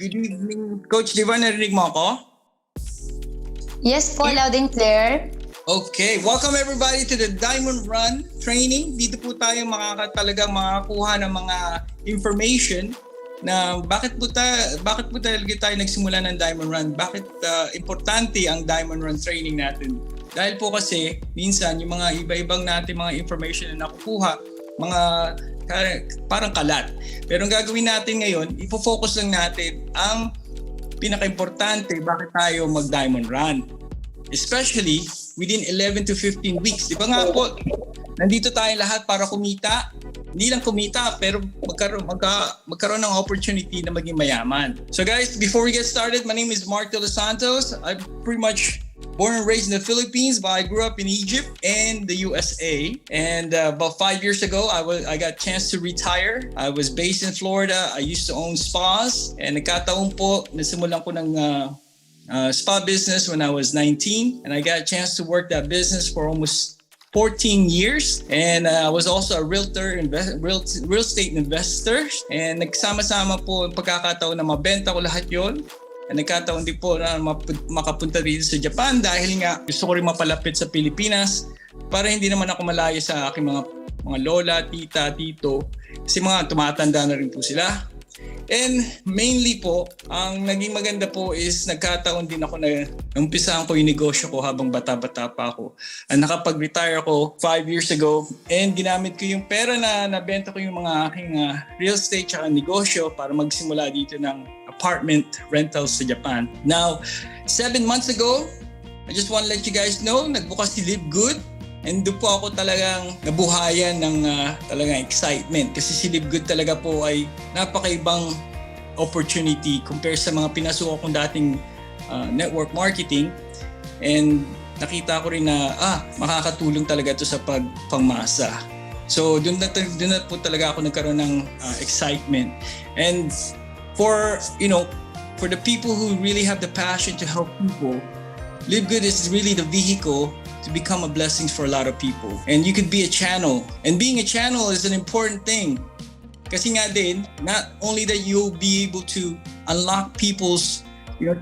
Good evening, Coach Divine. Narinig mo ako? Yes po, loud and clear. Okay, welcome everybody to the Diamond Run training. Dito po tayo talagang makakuha ng mga information na bakit po talaga tayo nagsimula ng Diamond Run? Bakit importante ang Diamond Run training natin? Dahil po kasi minsan yung mga iba-ibang natin mga information na nakukuha, mga parang kalat. Pero ang gagawin natin ngayon, ipo-focus lang natin ang pinaka-importante bakit tayo mag-Diamond Run. Especially within 11 to 15 weeks. Di ba nga po, nandito tayo lahat para kumita. Hindi lang kumita, pero magkaroon ng opportunity na maging mayaman. So guys, before we get started, my name is Mark De Los Santos. I'm pretty much born and raised in the Philippines, but I grew up in Egypt and the USA. And about 5 years ago, I got a chance to retire. I was based in Florida. I used to own spas. And nagkataon po, nasimulan ko ng spa business when I was 19. And I got a chance to work that business for almost 14 years. And I was also a realtor, real estate investor. And nagsama-sama po ang pagkakataon na mabenta ko lahat yon. And nagkataon din po na makapunta dito sa Japan dahil nga gusto ko rin mapalapit sa Pilipinas para hindi naman ako malayo sa aking mga lola, tita, tito. Kasi mga tumatanda na rin po sila. And mainly po, ang naging maganda po is nagkataon din ako na umpisahan ko yung negosyo ko habang bata-bata pa ako. Nakapag-retire ako 5 years ago and ginamit ko yung pera na nabenta ko yung mga aking real estate at negosyo para magsimula dito ng apartment rentals sa Japan. Now, 7 months ago, I just want to let you guys know, nagbukas si Live Good. And doon po ako talagang nabuhayan ng talagang excitement kasi si Live Good talaga po ay napakaibang opportunity compare sa mga pinasukan kong dating network marketing. And nakita ko rin na makakatulong talaga ito sa pangmasa. So doon na po talaga ako nagkaroon ng excitement. And for the people who really have the passion to help people, Live Good is really the vehicle to become a blessing for a lot of people. And you could be a channel. And being a channel is an important thing. Kasi nga din, not only that you'll be able to unlock people's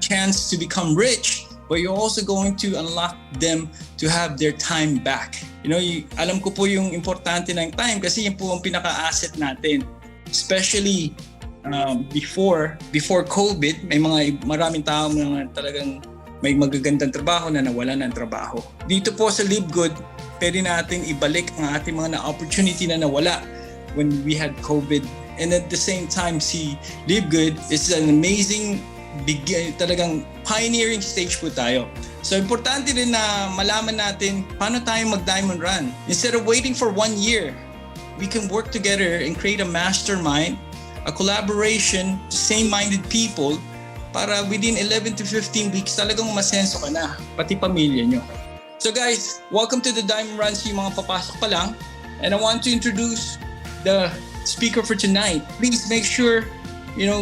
chance to become rich, but you're also going to unlock them to have their time back. Alam ko po yung importante ng time kasi yan po ang pinaka-asset natin. Especially before COVID, maraming tao na talagang may magagandang trabaho na nawalan ng trabaho. Dito po sa Live Good, pwede natin ibalik ang ating mga opportunity na nawala when we had COVID. And at the same time, si Live Good is an amazing, talagang pioneering stage po tayo. So importante rin na malaman natin paano tayo mag-Diamond Run. Instead of waiting for 1 year, we can work together and create a mastermind, a collaboration, same-minded people, para within 11 to 15 weeks talagang masenso ka na, pati pamilya nyo. So guys, welcome to the Diamond Run sa yung mga papasok pa lang. And I want to introduce the speaker for tonight. Please make sure,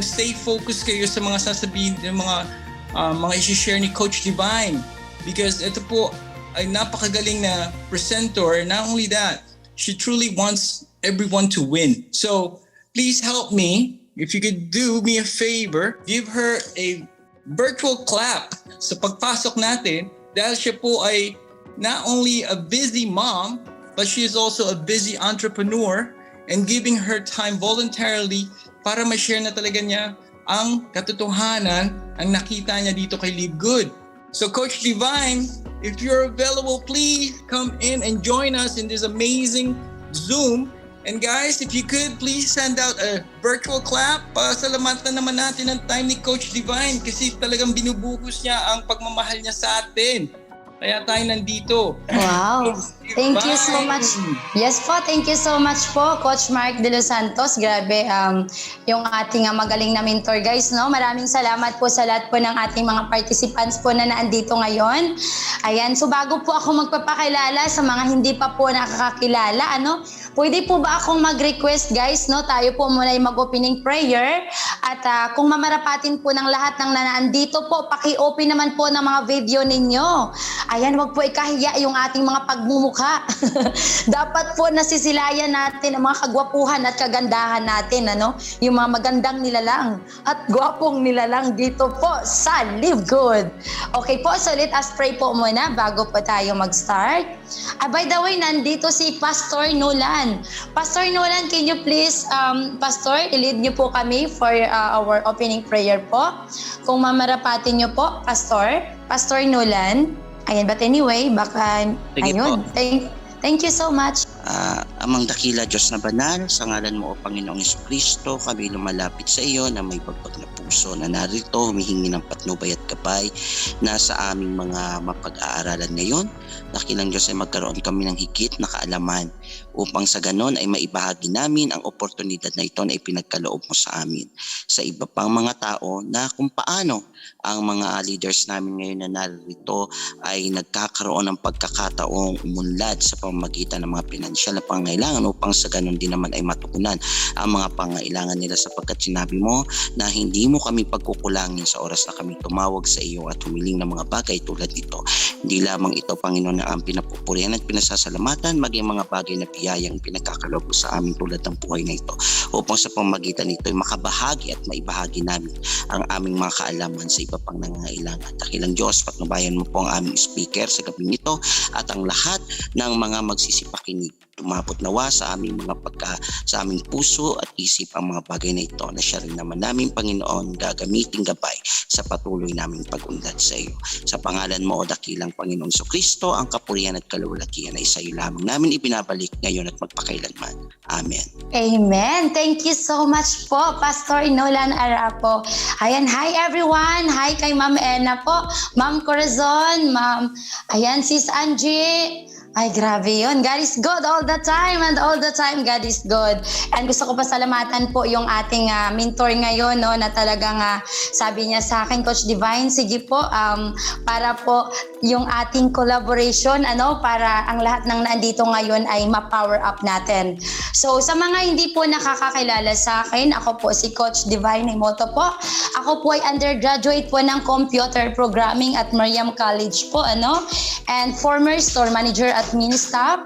stay focused kayo sa mga sasabihin, yung mga isi-share ni Coach Divine. Because ito po ay napakagaling na presenter. Not only that, she truly wants everyone to win. So please help me. If you could do me a favor, give her a virtual clap sa pagpasok natin dahil siya po ay not only a busy mom, but she is also a busy entrepreneur and giving her time voluntarily para ma-share na talaga niya ang katotohanan ang nakita niya dito kay Live Good. So Coach Divine, if you're available, please come in and join us in this amazing Zoom. And guys, if you could, please send out a virtual clap. Pasalamatan naman natin ang time ni Coach Divine kasi talagang binubuhos niya ang pagmamahal niya sa atin. Kaya tayo nandito. Wow. Thank you so much. Yes po, thank you so much po, Coach Mark De Los Santos. Grabe, yung ating magaling na mentor, guys, no? Maraming salamat po sa lahat po ng ating mga participants po na naandito ngayon. Ayan, so bago po ako magpapakilala sa mga hindi pa po nakakakilala, pwede po ba akong mag-request guys, no? Tayo po muna yung mag-opening prayer. At kung mamarapatin po ng lahat ng nandito po, paki-open naman po ng mga video ninyo. Ayan, wag po ikahiya yung ating mga pagmumukha. Dapat po nasisilayan natin ang mga kagwapuhan at kagandahan natin, ano? Yung mga magandang nilalang at gwapong nilalang dito po sa Live Good. Okay po, so let us pray po muna bago po tayo mag-start. By the way, nandito si Pastor Nolan. Pastor Nolan, can you please, Pastor, i-lead niyo po kami for our opening prayer po. Kung mamarapatin niyo po, Pastor Nolan. Ayan, but anyway, baka, Sige ayun, po. thank you so much. Amang dakila Diyos na banal, sa ngalan mo o Panginoong Jesucristo, kami lumalapit sa iyo na may pagpag na puso na narito, humihingi ng patnubay at gabay na sa aming mga mapag-aaralan ngayon. Dakilang Diyos ay magkaroon kami ng higit na kaalaman upang sa ganon ay maibahagi namin ang oportunidad na ito na ipinagkaloob mo sa amin. Sa iba pang mga tao na kung paano ang mga leaders namin ngayon na narito ay nagkakaroon ng pagkakataong umunlad sa pamamagitan ng mga pinansyal na pangailangan upang sa ganun din naman ay matugunan ang mga pangailangan nila, sapagkat sinabi mo na hindi mo kami pagkukulangin sa oras na kami tumawag sa iyo at humiling ng mga bagay tulad nito. Hindi lamang ito, Panginoon, na ang pinapupurihan at pinasasalamatan, maging mga bagay na biyayang pinagkakaloob mo sa amin tulad ng buhay na ito, upang sa pamamagitan nito ay makabahagi at maibahagi namin ang aming mga kaalaman sa iba pang nangangailangan. Dakilang Diyos, patnubayan mo po ang aming speaker sa gabi nito at ang lahat ng mga magsisipakinig. Tumapot nawa sa aming sa aming puso at isip ang mga bagay na ito na siya rin naman namin, Panginoon, gagamiting gabay sa patuloy naming pag-unlad sa iyo. Sa pangalan mo o dakilang Panginoong Jesucristo, ang kapurihan at kalawalakihan ay sa iyo lamang namin ibinabalik ngayon at magpakailanman. Amen. Amen. Thank you so much po, Pastor Nolan Arapo. Ayan, hi everyone. Hi kay Ma'am Ena po, Ma'am Corazon, Ma'am, ayan, Sis Angie. Ay, grabe yun. God is good all the time and all the time God is good. And gusto ko pasalamatan po yung ating mentor ngayon, no, na talagang sabi niya sa akin, Coach Divine, sige po, para po yung ating collaboration, para ang lahat ng nandito ngayon ay ma-power up natin. So, sa mga hindi po nakakakilala sa akin, ako po si Coach Divine Imoto po. Ako po ay undergraduate po ng Computer Programming at Mariam College po, and former store manager at mini-staff,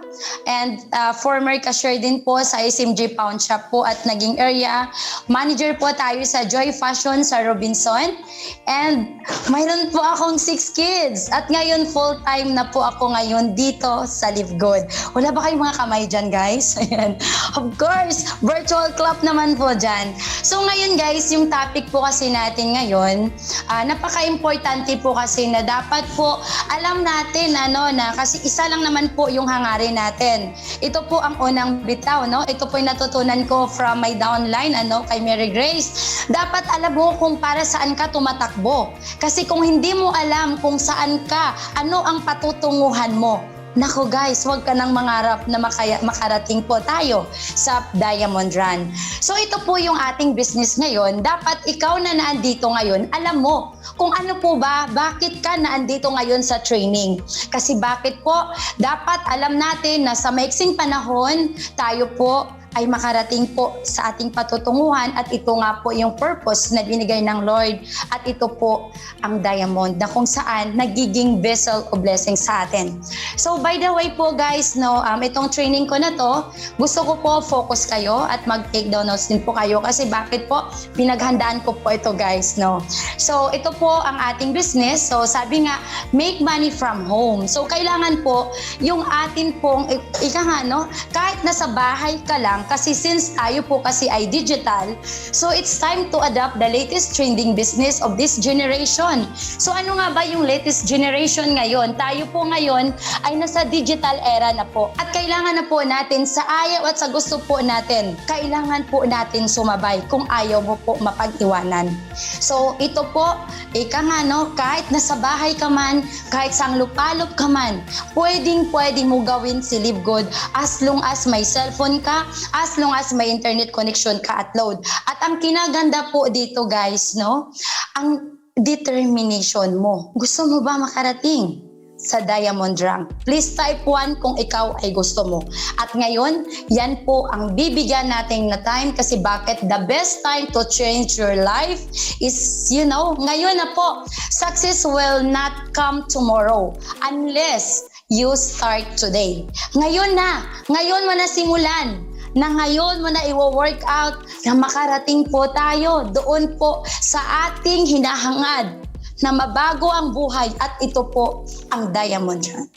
and former cashier din po sa SMJ Pawn Shop po, at naging area manager po tayo sa Joy Fashion sa Robinson, and mayroon po akong 6 kids, at ngayon full-time na po ako ngayon dito sa Live Good. Wala ba kayong mga kamay dyan, guys? Ayan. Of course, virtual clap naman po dyan. So ngayon guys, yung topic po kasi natin ngayon, napaka-importante po kasi na dapat po alam natin na kasi isa lang naman po yung hangarin natin. Ito po ang unang bitaw, Ito po yung natutunan ko from my downline, kay Mary Grace. Dapat alam mo kung para saan ka tumatakbo. Kasi kung hindi mo alam kung saan ka, ano ang patutunguhan mo, naku guys, huwag ka nang mangarap na makarating po tayo sa Diamond Run. So ito po yung ating business ngayon. Dapat ikaw na naandito ngayon, alam mo kung ano po ba, bakit ka naandito ngayon sa training. Kasi bakit po? Dapat alam natin na sa maiksing panahon, tayo po ay makarating po sa ating patutunguhan, at ito nga po yung purpose na binigay ng Lord, at ito po ang diamond na kung saan nagiging vessel of blessing sa atin. So by the way po guys, itong training ko na to, gusto ko po focus kayo at mag-take down notes din po kayo, kasi bakit po? Pinaghandaan ko po ito guys, So ito po ang ating business. So sabi nga, make money from home. So kailangan po yung atin pong kahit nasa bahay ka lang, kasi since tayo po kasi ay digital, so it's time to adopt the latest trending business of this generation. So ano nga ba yung latest generation ngayon? Tayo po ngayon ay nasa digital era na po. At kailangan na po natin, sa ayaw at sa gusto po natin, kailangan po natin sumabay kung ayaw mo po mapag-iwanan. So ito po, kahit nasa bahay ka man, kahit sang lupalop ka man, pwedeng mo gawin si Live Good as long as may cellphone ka, as long as may internet connection ka at load. At ang kinaganda po dito guys, ang determination mo. Gusto mo ba makarating sa Diamond Rank. Please type 1 kung ikaw ay gusto mo. At ngayon, yan po ang bibigyan natin na time kasi bakit the best time to change your life is, ngayon na po. Success will not come tomorrow unless you start today. Ngayon mo na simulan na ngayon mo na i-work out na makarating po tayo doon po sa ating hinahangad na mabago ang buhay at ito po ang Diamond Rank.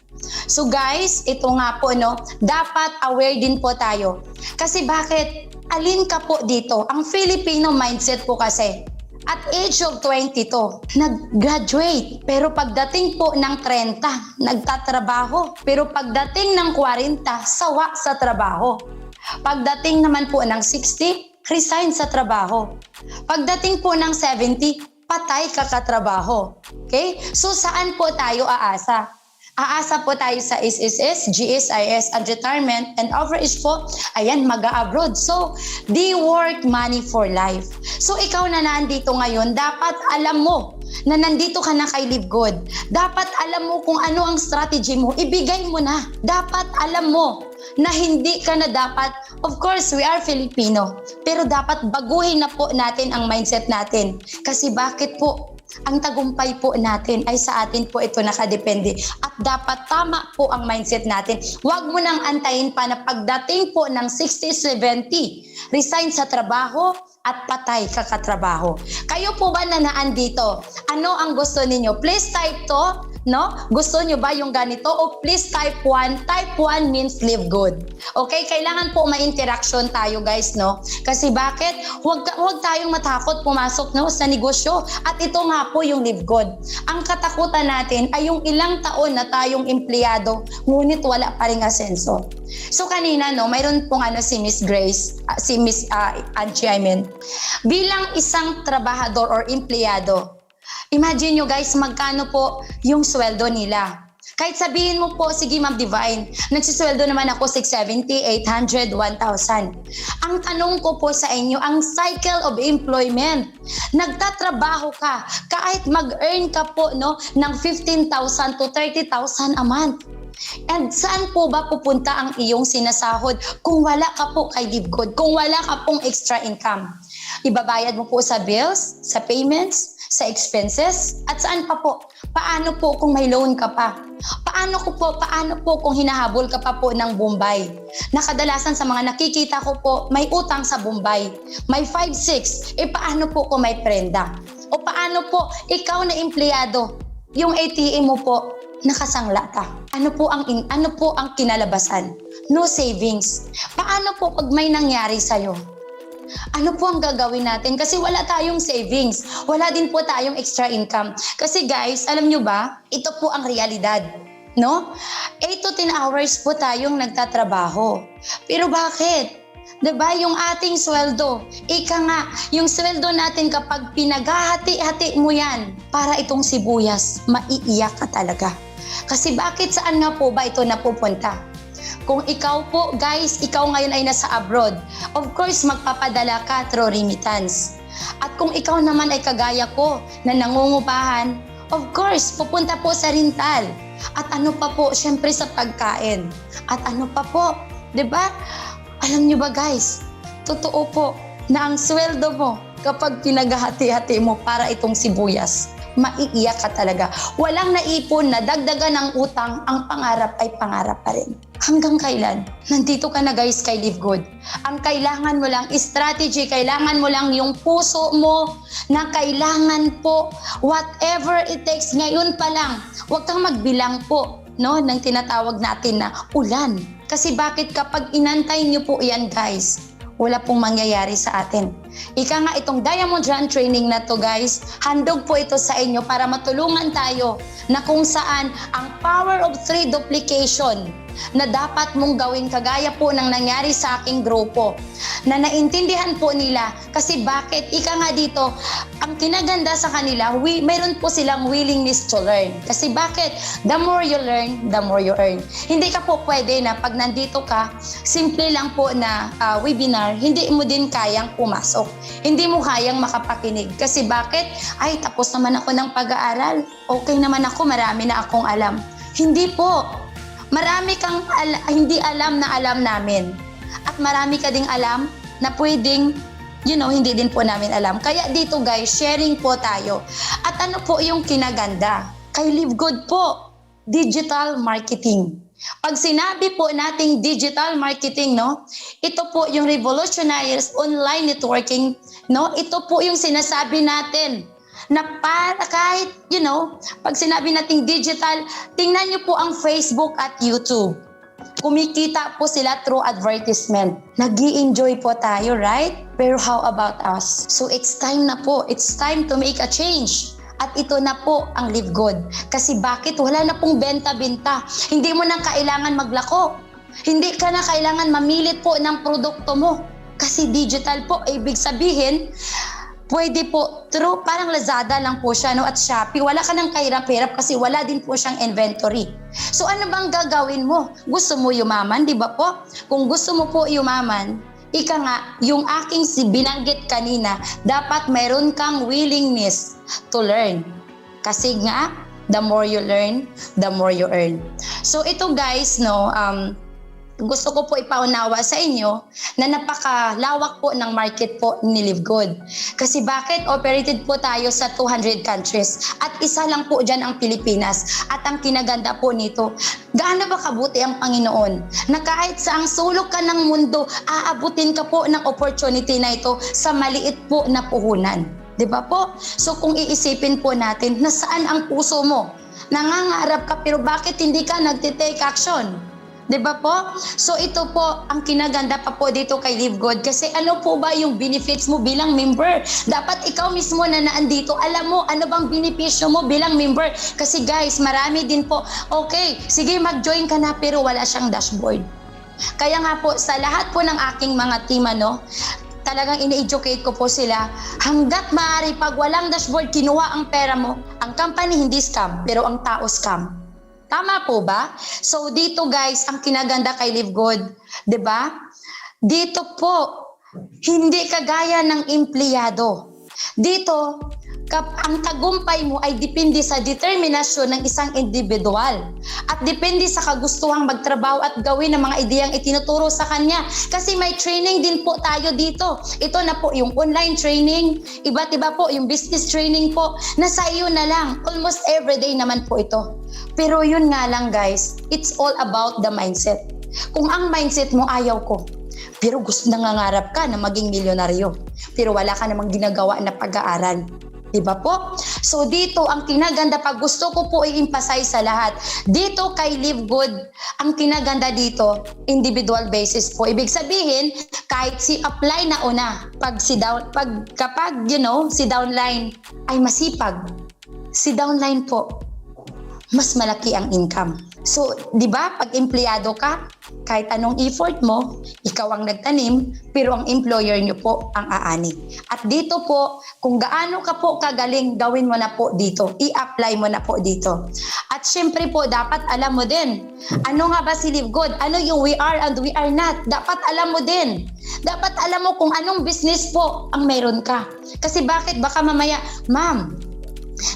So guys, ito nga po dapat aware din po tayo. Kasi bakit? Alin ka po dito? Ang Filipino mindset po kasi, at age of 22, nag-graduate. Pero pagdating po ng 30, nagtatrabaho. Pero pagdating ng 40, sawa sa trabaho. Pagdating naman po ng 60, resign sa trabaho. Pagdating po ng 70, patay kakatrabaho. Okay? So saan po tayo aasa? Aasa po tayo sa SSS, GSIS, and retirement, and overage po, mag-abroad. So, they work money for life. So, ikaw na nandito ngayon, dapat alam mo na nandito ka na kay Live Good. Dapat alam mo kung ano ang strategy mo, ibigay mo na. Dapat alam mo na hindi ka na dapat, of course, we are Filipino, pero dapat baguhin na po natin ang mindset natin. Kasi bakit po? Ang tagumpay po natin ay sa atin po ito nakadepende. At dapat tama po ang mindset natin. Huwag mo nang antayin pa na pagdating po ng 60, 70, resign sa trabaho at patay kakatrabaho. Kayo po ba na naandito? Ano ang gusto ninyo? Please type to. Gusto nyo ba yung ganito? O please type 1. Type 1 means live good. Okay? Kailangan po ma-interaction tayo guys, Kasi bakit? Huwag tayong matakot pumasok sa negosyo. At ito nga po yung live good. Ang katakutan natin ay yung ilang taon na tayong empleyado, ngunit wala pa ring asenso. So kanina, mayroon pong si Miss Grace, si Miss Angie, bilang isang trabahador or empleyado, imagine nyo guys, magkano po yung sweldo nila. Kahit sabihin mo po, sige Ma'am Divine, nagsisweldo naman ako 670, 800, 1,000. Ang tanong ko po sa inyo, ang cycle of employment. Nagtatrabaho ka, kahit mag-earn ka po ng 15,000 to 30,000 a month. And saan po ba pupunta ang iyong sinasahod kung wala ka po kay Live Good, kung wala ka pong extra income? Ibabayad mo po sa bills, sa payments, sa expenses, at saan pa po? Paano po kung may loan ka pa? Paano po kung hinahabol ka pa po ng Bombay? Nakadalasan sa mga nakikita ko po, may utang sa Bombay. May 5-6. Paano po kung may prenda? O paano po, ikaw na empleyado, yung ATM mo po, nakasangla ka. Ano po ang kinalabasan? No savings. Paano po pag may nangyari sa'yo? Ano po ang gagawin natin? Kasi wala tayong savings. Wala din po tayong extra income. Kasi guys, alam nyo ba? Ito po ang realidad. 8 to 10 hours po tayong nagtatrabaho. Pero bakit? Diba? Yung ating sweldo. Yung sweldo natin kapag pinaghahati-hati mo yan, para itong sibuyas, maiiyak ka talaga. Kasi bakit saan nga po ba ito napupunta? Kung ikaw po, guys, ikaw ngayon ay nasa abroad, of course, magpapadala ka through remittance. At kung ikaw naman ay kagaya ko na nangungupahan, of course, pupunta po sa rental. At ano pa po, syempre sa pagkain. At ano pa po, diba? Alam nyo ba guys, totoo po na ang sweldo mo kapag pinaghahati-hati mo para itong sibuyas, maiiyak ka talaga. Walang naipon na dagdagan ng utang, ang pangarap ay pangarap pa rin. Hanggang kailan? Nandito ka na guys kay Live Good. Ang kailangan mo lang strategy, kailangan mo lang yung puso mo na kailangan po whatever it takes. Ngayon pa lang, huwag kang magbilang po ng tinatawag natin na ulan. Kasi bakit kapag inantay niyo po yan guys, wala pong mangyayari sa atin. Ika nga itong Diamond Run training na to guys, handog po ito sa inyo para matulungan tayo na kung saan ang power of 3 duplication na dapat mong gawin kagaya po ng nangyari sa aking grupo na naintindihan po nila kasi bakit ika nga dito ang kinaganda sa kanila mayroon po silang willingness to learn kasi bakit the more you learn the more you earn. Hindi ka po pwede na pag nandito ka simple lang po na webinar hindi mo din kayang pumasok, hindi mo kayang makapakinig kasi bakit tapos naman ako ng pag-aaral, okay naman ako, marami na akong alam. Hindi po. Marami kang hindi alam na alam namin. At marami ka ding alam na pwedeng, hindi din po namin alam. Kaya dito guys, sharing po tayo. At ano po yung kinaganda? Kay Live Good po, digital marketing. Pag sinabi po nating digital marketing, ito po yung revolutionaries online networking, ito po yung sinasabi natin na para kahit, pag sinabi nating digital, tingnan nyo po ang Facebook at YouTube. Kumikita po sila through advertisement. Nag-i-enjoy po tayo, right? Pero how about us? So it's time na po. It's time to make a change. At ito na po ang Live Good. Kasi bakit? Wala na pong benta-benta. Hindi mo na kailangan maglako. Hindi ka na kailangan mamilit po ng produkto mo. Kasi digital po, ibig sabihin, pwede po through, parang Lazada lang po siya, at Shopee. Wala ka nang kahirap-hirap kasi wala din po siyang inventory. So ano bang gagawin mo? Gusto mo yumaman, di ba po? Kung gusto mo po yumaman, ika nga, yung aking binanggit kanina, dapat mayroon kang willingness to learn. Kasi nga, the more you learn, the more you earn. So ito guys, gusto ko po ipaunawa sa inyo na napakalawak po ng market po ni Live Good. Kasi bakit? Operated po tayo sa 200 countries at isa lang po dyan ang Pilipinas. At ang kinaganda po nito, gaano ba kabuti ang Panginoon na kahit saang sulok ka ng mundo, aabutin ka po ng opportunity na ito sa maliit po na puhunan. Diba po? So kung iisipin po natin, nasaan ang puso mo? Nangangarap ka pero bakit hindi ka nagtitake action? Diba po? So ito po ang kinaganda pa po dito kay Live Good kasi ano po ba yung benefits mo bilang member? Dapat ikaw mismo na naandito, alam mo ano bang benepisyo mo bilang member? Kasi guys, marami din po, okay, sige mag-join ka na pero wala siyang dashboard. Kaya nga po sa lahat po ng aking mga team talagang ine-educate ko po sila hanggat maaari pag walang dashboard, kinuha ang pera mo. Ang company hindi scam, pero ang tao scam. Tama po ba? So dito guys, ang kinaganda kay Live Good, 'di ba? Dito po hindi kagaya ng empleyado. Dito ang tagumpay mo ay depende sa determinasyon ng isang individual at depende sa kagustuhang magtrabaho at gawin ng mga ideyang itinuturo sa kanya. Kasi may training din po tayo dito. Ito na po yung online training, iba't iba po yung business training po. Nasa iyo na lang. Almost everyday naman po ito. Pero yun nga lang guys, it's all about the mindset. Kung ang mindset mo ayaw ko, pero gusto nangangarap ka na maging milyonaryo, pero wala ka namang ginagawa na pag-aaral. Diba po? So dito, ang kinaganda, pag gusto ko po i-emphasize sa lahat, dito kay Live Good, ang kinaganda dito, individual basis po. Ibig sabihin, kahit si apply na una, kapag si downline ay masipag, si downline po, mas malaki ang income. So, di ba, pag empleyado ka, kahit anong effort mo, ikaw ang nagtanim, pero ang employer nyo po ang aani. At dito po, kung gaano ka po kagaling, gawin mo na po dito. I-apply mo na po dito. At syempre po, dapat alam mo din, ano nga ba si Live Good? Ano yung we are and we are not? Dapat alam mo din. Dapat alam mo kung anong business po ang meron ka. Kasi bakit? Baka mamaya, ma'am,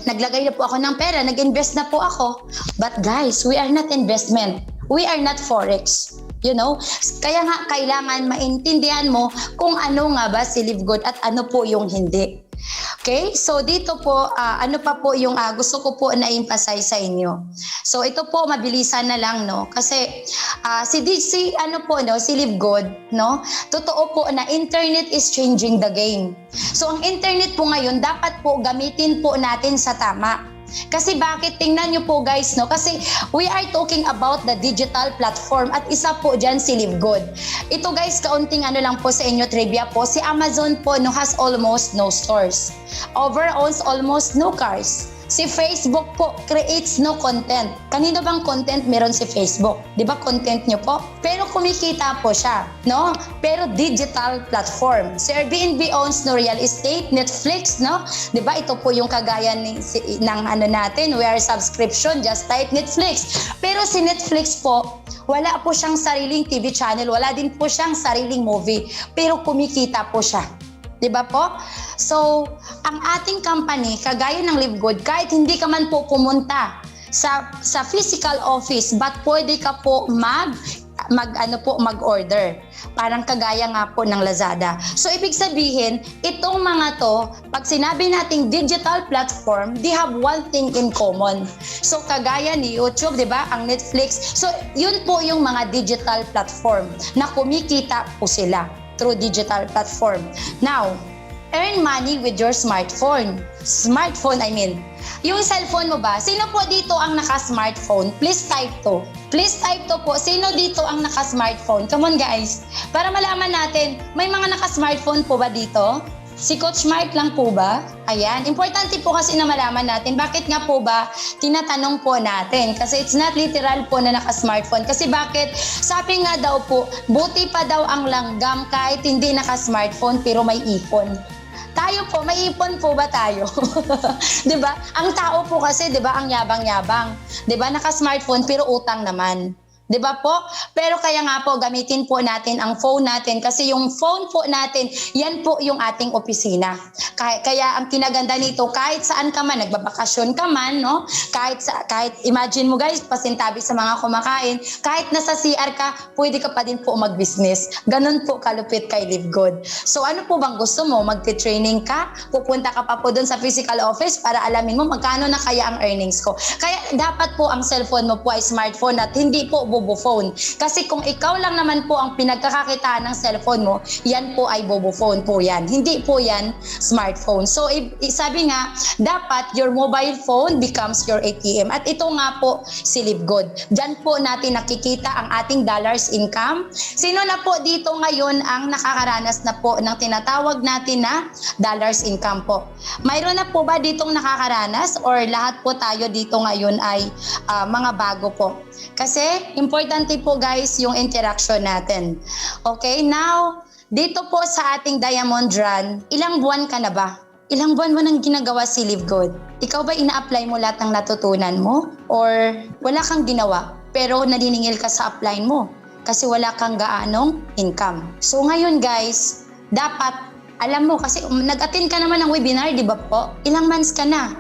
naglagay na po ako ng pera, nag-invest na po ako. But guys, we are not investment. We are not forex. Kaya nga kailangan maintindihan mo kung ano nga ba si Live Good at ano po yung hindi. Okay? So dito po, ano pa po yung gusto ko po na emphasize sa inyo. So ito po, mabilisan na lang, Kasi si Live Good, Totoo po na internet is changing the game. So ang internet po ngayon, dapat po gamitin po natin sa tama. Kasi bakit? Tingnan nyo po guys, Kasi we are talking about the digital platform at isa po dyan si Live Good. Ito guys, kaunting lang po sa inyo trivia po. Si Amazon po has almost no stores. Owns almost no cars. Si Facebook po creates no content. Kanino bang content meron si Facebook? Di ba content nyo po? Pero kumikita po siya, Pero digital platform. Si Airbnb owns no real estate, Netflix, Di ba ito po yung kagaya ng natin, we are subscription, just like Netflix. Pero si Netflix po, wala po siyang sariling TV channel, wala din po siyang sariling movie, pero kumikita po siya. Diba po? So, ang ating company, kagaya ng Live Good, kahit hindi ka man po pumunta sa physical office, but pwede ka po mag-order. Parang kagaya nga po ng Lazada. So ibig sabihin, itong mga to, pag sinabi nating digital platform, they have one thing in common. So kagaya ni YouTube, 'di ba? Ang Netflix. So yun po yung mga digital platform na kumikita po sila through digital platform. Now, earn money with your smartphone. Smartphone, I mean. Yung cellphone mo ba? Sino po dito ang naka-smartphone? Please type to. Please type to po. Sino dito ang naka-smartphone? Come on guys. Para malaman natin, may mga naka-smartphone po ba dito? Si Coach Mark lang po ba? Ayan. Importante po kasi na malaman natin. Bakit nga po ba tinatanong po natin? Kasi it's not literal po na naka-smartphone. Kasi bakit? Sabi nga daw po, buti pa daw ang langgam kahit hindi naka-smartphone pero may ipon. Tayo po, may ipon po ba tayo? 'Di ba? Ang tao po kasi, 'di ba, ang yabang-yabang. 'Di ba? Naka-smartphone pero utang naman. 'Di ba po? Pero kaya nga po gamitin po natin ang phone natin kasi yung phone po natin, yan po yung ating opisina. Kaya ang kinaganda nito, kahit saan ka man, nagbabakasyon ka man, no? Kahit imagine mo guys, pasintabi sa mga kumakain, kahit nasa CR ka, pwede ka pa din po mag-business. Ganun po kalupit kay Live Good. So ano po bang gusto mo? Magti-training ka? Pupunta ka pa po dun sa physical office para alamin mo magkano na kaya ang earnings ko. Kaya dapat po ang cellphone mo po ay smartphone at hindi po bobo phone. Kasi kung ikaw lang naman po ang pinagkakakitaan ng cellphone mo, yan po ay bobo phone po yan. Hindi po yan smartphone. So sabi nga, dapat your mobile phone becomes your ATM. At ito nga po si Live Good. Diyan po natin nakikita ang ating dollars income. Sino na po dito ngayon ang nakakaranas na po ng tinatawag natin na dollars income po? Mayroon na po ba ditong nakakaranas or lahat po tayo dito ngayon ay mga bago po? Kasi importante po guys yung interaction natin. Okay, now dito po sa ating Diamond Run, ilang buwan ka na ba? Ilang buwan mo nang ginagawa si Live Good? Ikaw ba ina-apply mo lahat ng natutunan mo? Or wala kang ginawa pero naniningil ka sa upline mo kasi wala kang gaanong income? So ngayon guys, dapat alam mo kasi nag-attend ka naman ng webinar, di ba po? Ilang months ka na?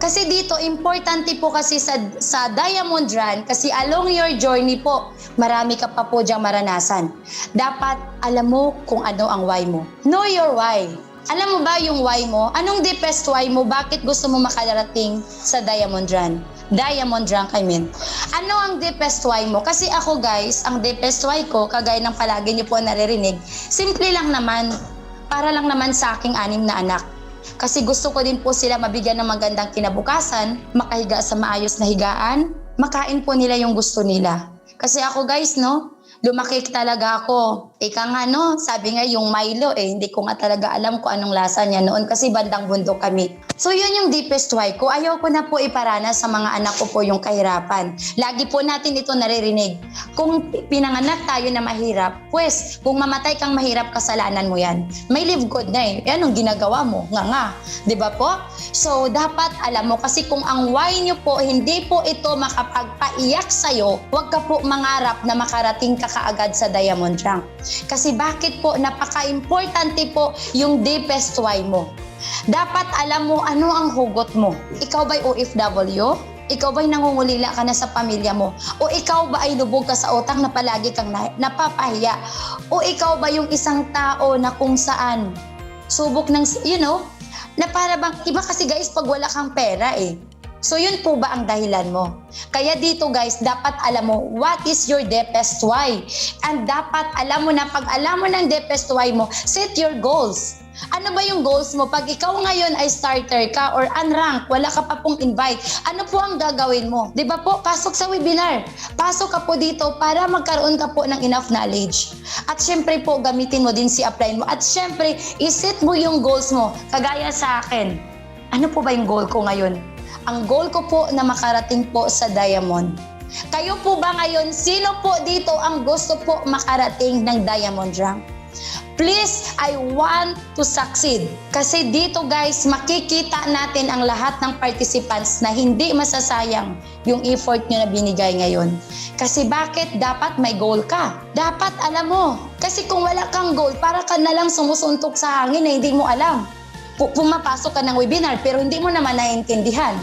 Kasi dito, importante po kasi sa Diamond Run, kasi along your journey po, marami ka pa po diyang maranasan. Dapat alam mo kung ano ang why mo. Know your why. Alam mo ba yung why mo? Anong deepest why mo? Bakit gusto mo makarating sa Diamond Run? Diamond Rank, I mean. Ano ang deepest why mo? Kasi ako guys, ang deepest why ko, kagaya ng palagi niyo po naririnig, simple lang naman, para lang naman sa aking 6 na anak. Kasi gusto ko din po sila mabigyan ng magandang kinabukasan, makahiga sa maayos na higaan, makain po nila yung gusto nila. Kasi ako guys, no, lumaki talaga ako. Ika nga no, sabi nga yung Milo hindi ko nga talaga alam kung anong lasa niya noon kasi bandang bundok kami. So yun yung deepest why ko. Ayaw ko na po iparanas sa mga anak ko po yung kahirapan. Lagi po natin ito naririnig. Kung pinanganak tayo na mahirap, pues kung mamatay kang mahirap, kasalanan mo yan. May Live Good na anong ginagawa mo? Nga. Diba po? So dapat alam mo kasi kung ang why nyo po hindi po ito makapagpaiyak sa'yo, huwag ka po mangarap na makarating ka kaagad sa Diamond Rank. Kasi bakit po napaka-importante po yung deepest why mo. Dapat alam mo ano ang hugot mo. Ikaw ba'y OFW? Ikaw ba'y nangungulila ka na sa pamilya mo? O ikaw ba ay lubog ka sa utang na palagi kang napapahiya? O ikaw ba yung isang tao na kung saan subok ng, na para bang, iba kasi guys pag wala kang pera So yun po ba ang dahilan mo? Kaya dito guys, dapat alam mo what is your deepest why. And dapat alam mo na pag alam mo ng deepest why mo, set your goals. Ano ba yung goals mo? Pag ikaw ngayon ay starter ka or unranked, wala ka pa pong invite, ano po ang gagawin mo? Di ba po? Pasok sa webinar. Pasok ka po dito para magkaroon ka po ng enough knowledge. At syempre po, gamitin mo din si upline mo. At syempre, iset mo yung goals mo. Kagaya sa akin. Ano po ba yung goal ko ngayon? Ang goal ko po na makarating po sa Diamond. Kayo po ba ngayon, sino po dito ang gusto po makarating ng Diamond Rank? Please, I want to succeed. Kasi dito guys, makikita natin ang lahat ng participants na hindi masasayang yung effort nyo na binigay ngayon. Kasi bakit? Dapat may goal ka. Dapat alam mo. Kasi kung wala kang goal, para ka na lang sumusuntok sa hangin na hindi mo alam. Pumapasok ka ng webinar pero hindi mo naman naiintindihan.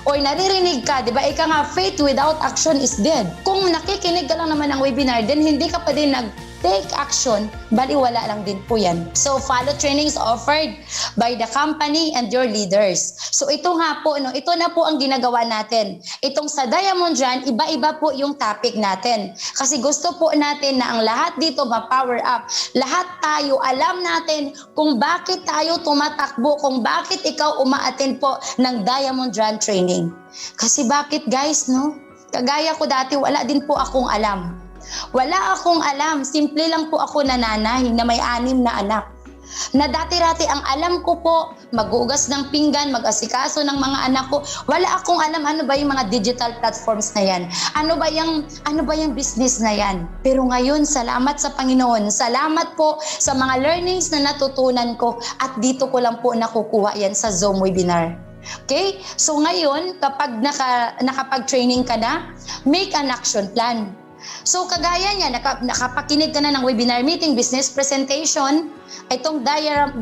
or naririnig ka, di ba? Ika nga, faith without action is dead. Kung nakikinig ka lang naman ng webinar, then hindi ka pa din take action, baliwala lang din po yan. So, follow trainings offered by the company and your leaders. So, ito nga po, no, ito na po ang ginagawa natin. Itong sa Diamond Run, iba-iba po yung topic natin. Kasi gusto po natin na ang lahat dito ma-power up. Lahat tayo, alam natin kung bakit tayo tumatakbo, kung bakit ikaw uma-attend po ng Diamond Run training. Kasi bakit guys, no? Kagaya ko dati, wala din po akong alam. Wala akong alam, simple lang po ako nanay na may 6 na anak. Na dati-rati ang alam ko po, mag-ugas ng pinggan, mag-asikaso ng mga anak ko. Wala akong alam ano ba yung mga digital platforms na yan. Ano ba yung business na yan. Pero ngayon, salamat sa Panginoon. Salamat po sa mga learnings na natutunan ko at dito ko lang po nakukuha yan sa Zoom webinar. Okay? So ngayon, kapag nakapag-training ka na, make an action plan. So kagaya niya, nakapakinig ka na ng webinar meeting, business presentation, itong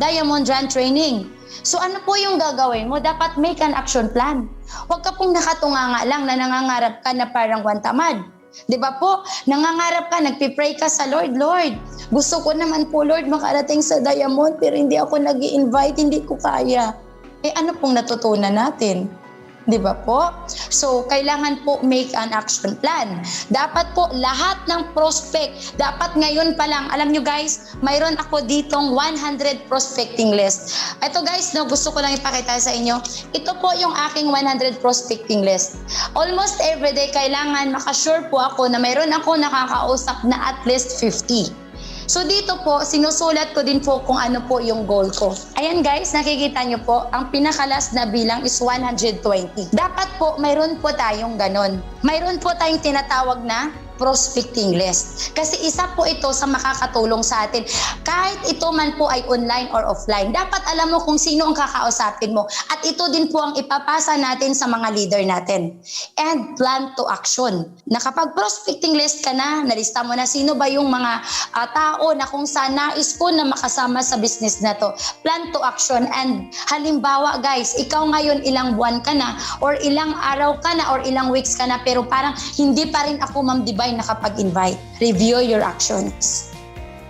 Diamond Run training. So ano po yung gagawin mo? Dapat make an action plan. Huwag ka pong nakatunganga lang na nangangarap ka na parang wantamad. Di ba po? Nangangarap ka, nagpipray ka sa Lord, Lord, gusto ko naman po Lord makarating sa Diamond pero hindi ako nag-i-invite, hindi ko kaya. Ano pong natutunan natin? Di ba po? So, kailangan po make an action plan. Dapat po lahat ng prospect, dapat ngayon pa lang, alam nyo guys, mayroon ako ditong 100 prospecting list. Ito guys, no, gusto ko lang ipakita sa inyo. Ito po yung aking 100 prospecting list. Almost everyday, kailangan makasure po ako na mayroon ako nakakausap na at least 50. So dito po, sinusulat ko din po kung ano po yung goal ko. Ayan guys, nakikita nyo po, ang pinakalas na bilang is 120. Dapat po, mayroon po tayong ganon. Mayroon po tayong tinatawag na prospecting list. Kasi isa po ito sa makakatulong sa atin. Kahit ito man po ay online or offline, dapat alam mo kung sino ang kakausapin mo. At ito din po ang ipapasa natin sa mga leader natin. And plan to action. Nakapag-prospecting list ka na, nalista mo na sino ba yung mga tao na kung saan nais ko na makasama sa business na to. Plan to action. And halimbawa guys, ikaw ngayon ilang buwan ka na, or ilang araw ka na, or ilang weeks ka na, pero parang hindi pa rin ako Ma'am Divine nakapag-invite. Review your actions.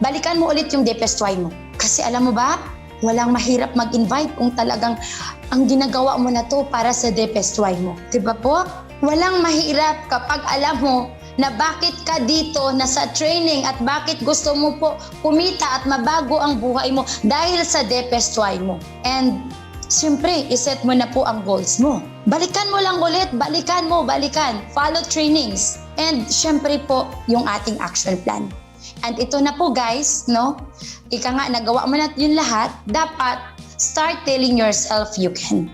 Balikan mo ulit yung DPSY mo. Kasi alam mo ba, walang mahirap mag-invite kung talagang ang ginagawa mo na to para sa DPSY mo. Diba po? Walang mahirap kapag alam mo na bakit ka dito nasa training at bakit gusto mo po kumita at mabago ang buhay mo dahil sa DPSY mo. And siyempre, iset mo na po ang goals mo. Balikan mo lang ulit, balikan. Follow trainings. And syempre po, yung ating action plan. And ito na po guys, no? Ika nga, nagawa mo na yun lahat, dapat start telling yourself you can.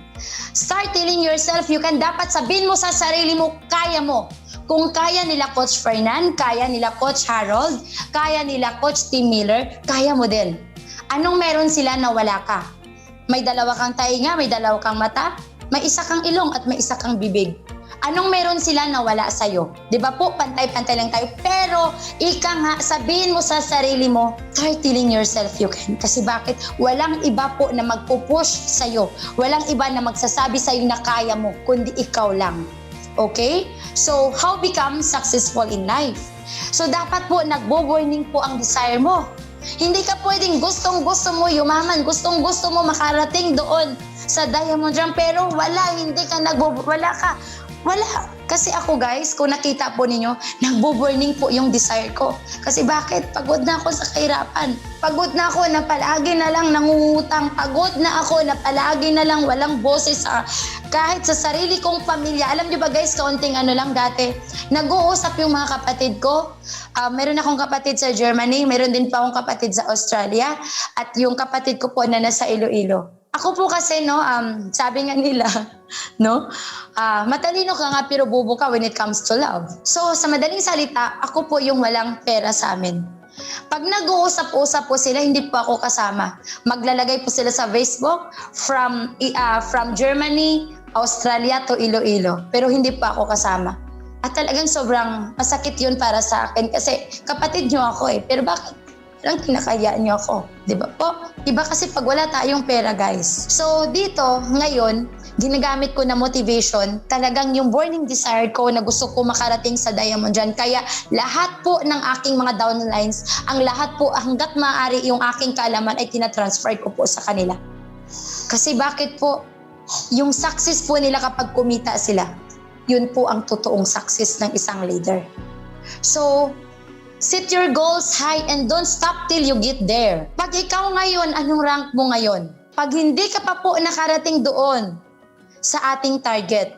Start telling yourself you can. Dapat sabihin mo sa sarili mo, kaya mo. Kung kaya nila Coach Fernan, kaya nila Coach Harold, kaya nila Coach Tim Miller, kaya mo din. Anong meron sila na wala ka? May 2 kang tainga, may 2 kang mata, may 1 kang ilong at may 1 kang bibig. Anong meron sila na wala sa'yo? Di ba po, pantay-pantay lang tayo. Pero, ika nga, sabihin mo sa sarili mo, start telling yourself you can. Kasi bakit? Walang iba po na magpupush sa'yo. Walang iba na magsasabi sa'yo na kaya mo, kundi ikaw lang. Okay? So, how become successful in life? So, dapat po, nagbo-burning po ang desire mo. Hindi ka pwedeng gustong-gusto mo yumaman, gustong-gusto mo makarating doon sa Diamond Run, pero hindi ka wala. Kasi ako guys, kung nakita po ninyo, nagbo-burning po yung desire ko. Kasi bakit? Pagod na ako sa kahirapan. Pagod na ako na palagi na lang nangungutang. Pagod na ako na palagi na lang walang boses kahit sa sarili kong pamilya. Alam niyo ba guys, kaunting lang dati. Nag-uusap yung mga kapatid ko. Meron akong kapatid sa Germany, meron din pa akong kapatid sa Australia. At yung kapatid ko po na nasa Iloilo. Ako po kasi, no, sabi nga nila, no, matalino ka nga pero bobo ka when it comes to love. So, sa madaling salita, ako po yung walang pera sa amin. Pag nag-uusap-usap po sila, hindi po ako kasama. Maglalagay po sila sa Facebook from Germany, Australia to Iloilo. Pero hindi po ako kasama. At talagang sobrang masakit yun para sa akin kasi kapatid nyo ako Pero bakit? Lang kinakaya niyo ako. Di ba po? Iba kasi pag wala tayong pera guys. So dito, ngayon, ginagamit ko na motivation, talagang yung burning desire ko na gusto ko makarating sa Diamond Run. Kaya lahat po ng aking mga downlines, ang lahat po hanggat maaari yung aking kaalaman ay tinatransfer ko po sa kanila. Kasi bakit po? Yung success po nila kapag kumita sila, yun po ang totoong success ng isang leader. So, set your goals high and don't stop till you get there. Pag ikaw ngayon, anong rank mo ngayon? Pag hindi ka pa po nakarating doon sa ating target,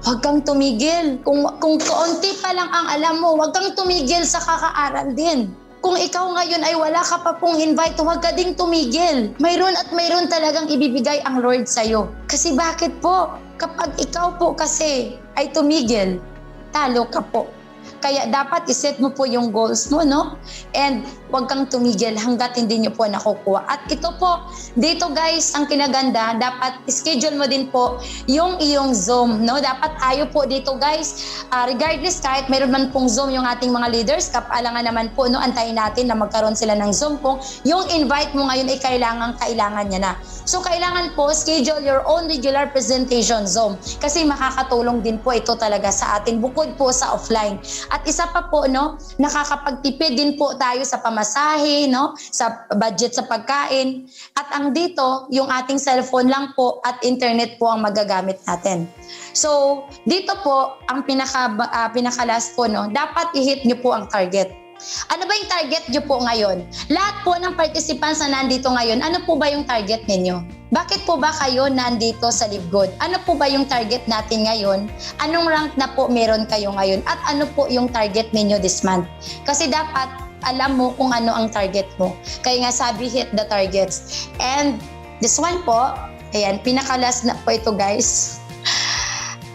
huwag kang tumigil. Kung kaunti pa lang ang alam mo, huwag kang tumigil sa kakaaral din. Kung ikaw ngayon ay wala ka pa pong invite, huwag ka ding tumigil. Mayroon at mayroon talagang ibibigay ang Lord sa'yo. Kasi bakit po? Kapag ikaw po kasi ay tumigil, talo ka po. Kaya dapat iset mo po yung goals mo, no? And huwag kang tumigil hanggat hindi nyo po nakukuha. At ito po, dito guys, ang kinaganda, dapat schedule mo din po yung iyong Zoom, no? Dapat tayo po dito guys, regardless kahit mayroon man pong Zoom yung ating mga leaders, kapalangan naman po, no? Antayin natin na magkaroon sila ng Zoom kung yung invite mo ngayon ay kailangan niya na. So kailangan po, schedule your own regular presentation Zoom. Kasi makakatulong din po ito talaga sa atin, bukod po sa offline. At isa pa po, no, nakakapagtipid din po tayo sa pamasahe, no, sa budget sa pagkain. At ang dito, yung ating cellphone lang po at internet po ang magagamit natin. So, dito po, ang pinaka-last po, no, dapat i-hit nyo po ang target. Ano ba yung target nyo po ngayon? Lahat po ng participants na nandito ngayon, ano po ba yung target ninyo? Bakit po ba kayo nandito sa Live Good? Ano po ba yung target natin ngayon? Anong rank na po meron kayo ngayon? At ano po yung target ninyo this month? Kasi dapat alam mo kung ano ang target mo. Kaya nga sabi, hit the targets. And this one po, ayan, pinakalas na po ito guys.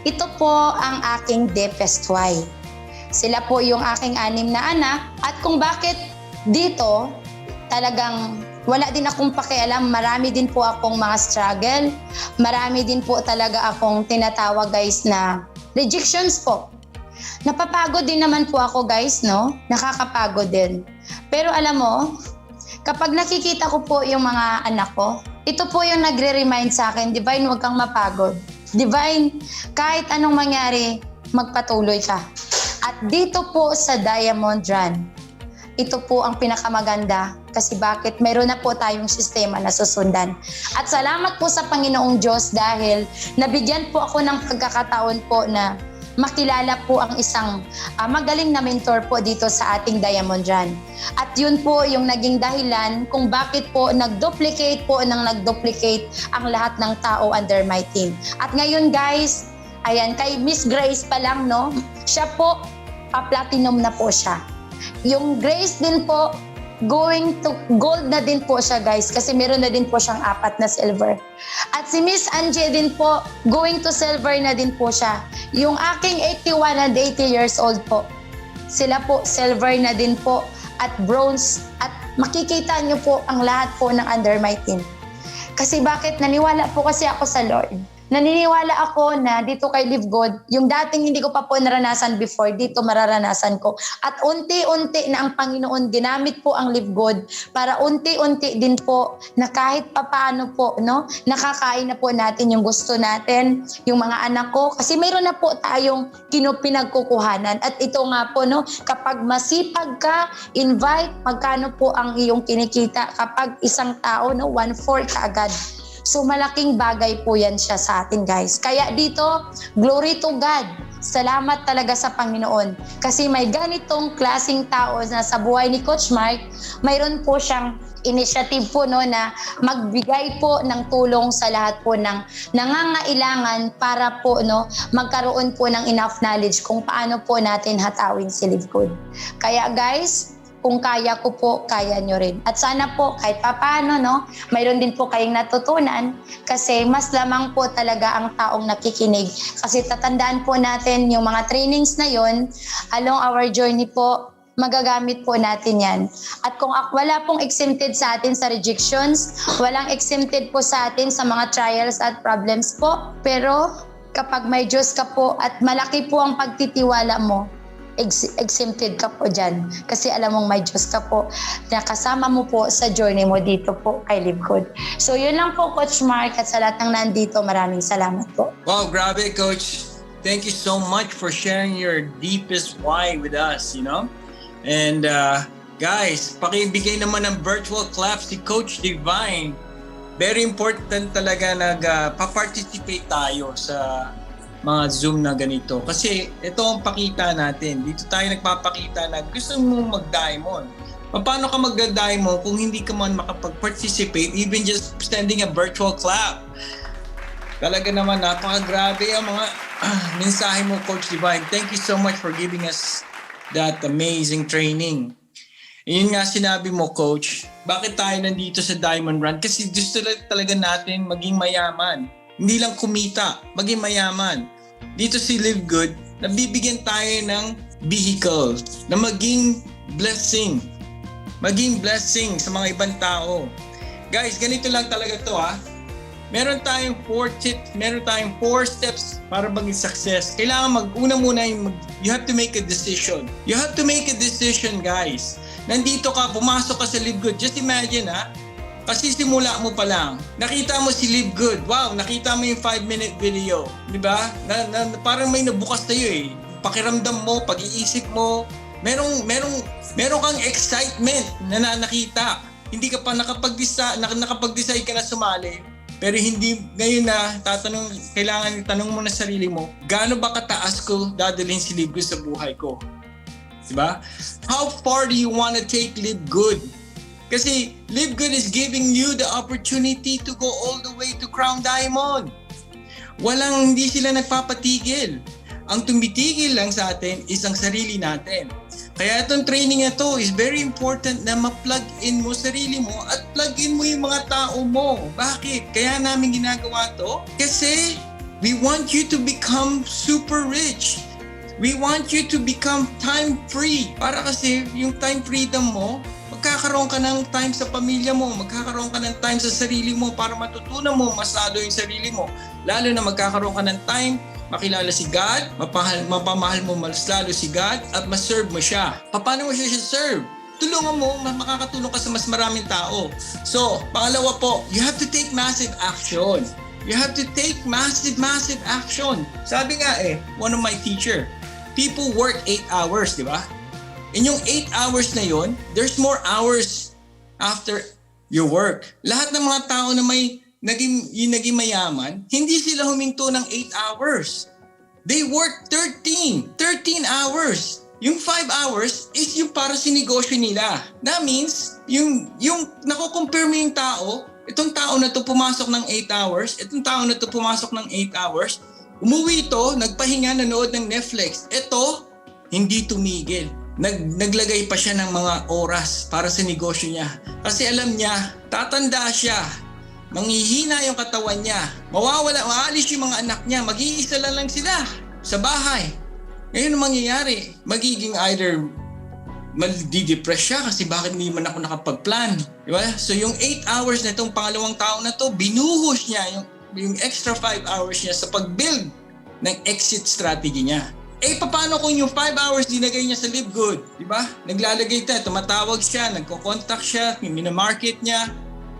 Ito po ang aking deepest why. Sila po yung aking 6 na anak. At kung bakit dito, talagang wala din akong pakialam. Marami din po akong mga struggle. Marami din po talaga akong tinatawag guys na rejections po. Napapagod din naman po ako guys, no? Nakakapagod din. Pero alam mo, kapag nakikita ko po yung mga anak ko, ito po yung nagre-remind sa akin, Divine, huwag kang mapagod. Divine, kahit anong mangyari, magpatuloy ka. At dito po sa Diamond Run, ito po ang pinakamaganda kasi bakit mayroon na po tayong sistema na susundan. At salamat po sa Panginoong Diyos dahil nabigyan po ako ng pagkakataon po na makilala po ang isang magaling na mentor po dito sa ating Diamond Run. At yun po yung naging dahilan kung bakit po nag-duplicate ang lahat ng tao under my team. At ngayon guys, ayan, kay Miss Grace pa lang, no? Siya po, pa-platinum na po siya. Yung Grace din po, going to gold na din po siya guys kasi meron na din po siyang 4 na silver. At si Miss Angie din po, going to silver na din po siya. Yung aking 81 and 80 years old po, sila po silver na din po at bronze. At makikita nyo po ang lahat po ng under my team. Kasi bakit? Naniwala po kasi ako sa Lord. Naniniwala ako na dito kay Live Good, yung dating hindi ko pa po naranasan before, dito mararanasan ko. At unti-unti na ang Panginoon ginamit po ang Live Good para unti-unti din po na kahit papaano po, no, nakakain na po natin yung gusto natin, yung mga anak ko. Kasi mayroon na po tayong pinagkukuhanan. At ito nga po, no, kapag masipag ka, invite, magkano po ang iyong kinikita kapag isang tao, no, 1/4 ka agad. So malaking bagay po yan siya sa atin guys. Kaya dito, glory to God. Salamat talaga sa Panginoon. Kasi may ganitong klaseng tao na sa buhay ni Coach Mark, mayroon po siyang initiative po, no, na magbigay po ng tulong sa lahat po ng nangangailangan para po, no, magkaroon po ng enough knowledge kung paano po natin hatawin si Live Good. Kaya guys, kung kaya ko po, kaya nyo rin. At sana po, kahit papaano, no, mayroon din po kayong natutunan kasi mas lamang po talaga ang taong nakikinig. Kasi tatandaan po natin yung mga trainings na yon along our journey po, magagamit po natin yan. At kung wala pong exempted sa atin sa rejections, walang exempted po sa atin sa mga trials at problems po. Pero kapag may Diyos ka po at malaki po ang pagtitiwala mo, exempted ka po dyan. Kasi alam mong may Diyos ka po na kasama mo po sa journey mo dito po kay Live Good. So yun lang po, Coach Mark, at sa lahat ng nandito, maraming salamat po. Wow, grabe, Coach. Thank you so much for sharing your deepest why with us, you know? And guys, pakibigay naman ng virtual clap si Coach Divine. Very important talaga pa-participate tayo sa mga Zoom na ganito. Kasi ito ang pakita natin. Dito tayo nagpapakita na gusto mo mag-diamond. Paano ka mag-diamond kung hindi ka man makapag-participate, even just sending a virtual clap? Talaga naman, napakagrabe ang mga mensahe mo, Coach Divine. Thank you so much for giving us that amazing training. Yun nga sinabi mo, Coach, bakit tayo nandito sa Diamond Run? Kasi gusto talaga natin maging mayaman. Hindi lang kumita, maging mayaman. Dito si Live Good, nabibigyan tayo ng vehicle na maging blessing. Maging blessing sa mga ibang tao. Guys, ganito lang talaga to ha. Meron tayong 4 tips, meron tayong 4 steps para maging success. Kailangan una muna you have to make a decision. You have to make a decision, guys. Nandito ka, pumasok ka sa Live Good. Just imagine ha, kasi simula mo pa lang, nakita mo si Live Good. Wow, nakita mo yung 5-minute video. Di ba? Parang may nabukas tayo eh. Pakiramdam mo, pag-iisip mo, merong kang excitement na nakita. Hindi ka pa nakapag-decide ka na sumali. Pero hindi ngayon na kailangan itanong mo na sarili mo, gaano ba kataas ko dadalhin si Live Good sa buhay ko? Diba? How far do you want to take Live Good? Kasi Live Good is giving you the opportunity to go all the way to Crown Diamond. Hindi sila nagpapatigil. Ang tumitigil lang sa atin is ang sarili natin. Kaya itong training na to is very important na ma-plug in mo sarili mo at plug in mo yung mga tao mo. Bakit? Kaya namin ginagawa to? Kasi we want you to become super rich. We want you to become time-free. Para kasi yung time freedom mo, magkakaroon ka ng time sa pamilya mo, magkakaroon ka ng time sa sarili mo para matutunan mo mas lalo yung sarili mo. Lalo na magkakaroon ka ng time makilala si God, mapamahal mo mas lalo si God, at ma-serve mo siya. Paano mo siya serve? Tulungan mo, makakatulong ka sa mas maraming tao. So, pangalawa po, you have to take massive action. You have to take massive action. Sabi nga one of my teacher, people work 8 hours, di ba? And yung 8 hours na yon, there's more hours after your work. Lahat ng mga tao na naging mayaman, hindi sila huminto ng 8 hours. They work 13 hours. Yung 5 hours is yung para sa negosyo nila. That means, yung nako-compare mo yung tao, itong tao na to pumasok ng 8 hours, itong tao na to pumasok ng 8 hours, umuwi ito, nagpahinga, nanood ng Netflix. Ito, hindi tumigil. Naglagay pa siya ng mga oras para sa negosyo niya. Kasi alam niya, tatanda siya, manghihina yung katawan niya, maalis yung mga anak niya, mag-iisa lang sila sa bahay. Ngayon ang mangyayari, magiging either maldidepress siya kasi bakit hindi man ako nakapag-plan. Diba? So yung 8 hours na itong pangalawang tao na to, binuhos niya yung extra 5 hours niya sa pag-build ng exit strategy niya. Paano kung yung 5 hours dinagay niya sa Live Good? Diba? Naglalagay tayo, tumatawag siya, nagko-contact siya, minamarket niya.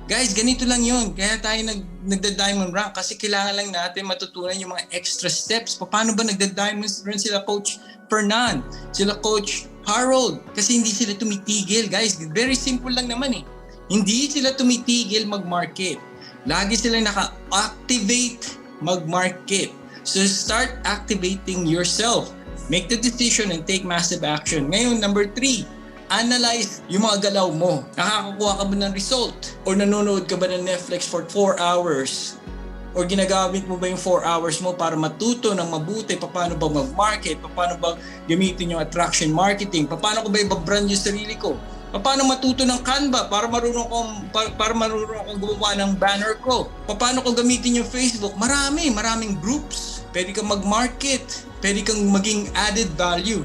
Guys, ganito lang yun. Kaya tayo nagda-diamond rank kasi kailangan lang natin matutunan yung mga extra steps. Paano ba nagda-diamond rank sila Coach Fernand? Sila Coach Harold? Kasi hindi sila tumitigil, guys. Very simple lang naman Hindi sila tumitigil mag-market. Lagi sila naka-activate mag-market. So start activating yourself. Make the decision and take massive action. Ngayon, number 3. Analyze yung mga galaw mo. Nakakakuha ka ba ng result? Or nanonood ka ba ng Netflix for 4 hours? Or ginagamit mo ba yung 4 hours mo para matuto ng mabuti? Paano ba mag-market? Paano ba gamitin yung attraction marketing? Paano ko ba iba-brand yung sarili ko? Paano matuto ng Canva para marunong kong gumawa ng banner ko? Paano ko gamitin yung Facebook? Maraming groups. Pwede kang mag-market. Pwede kang maging added value.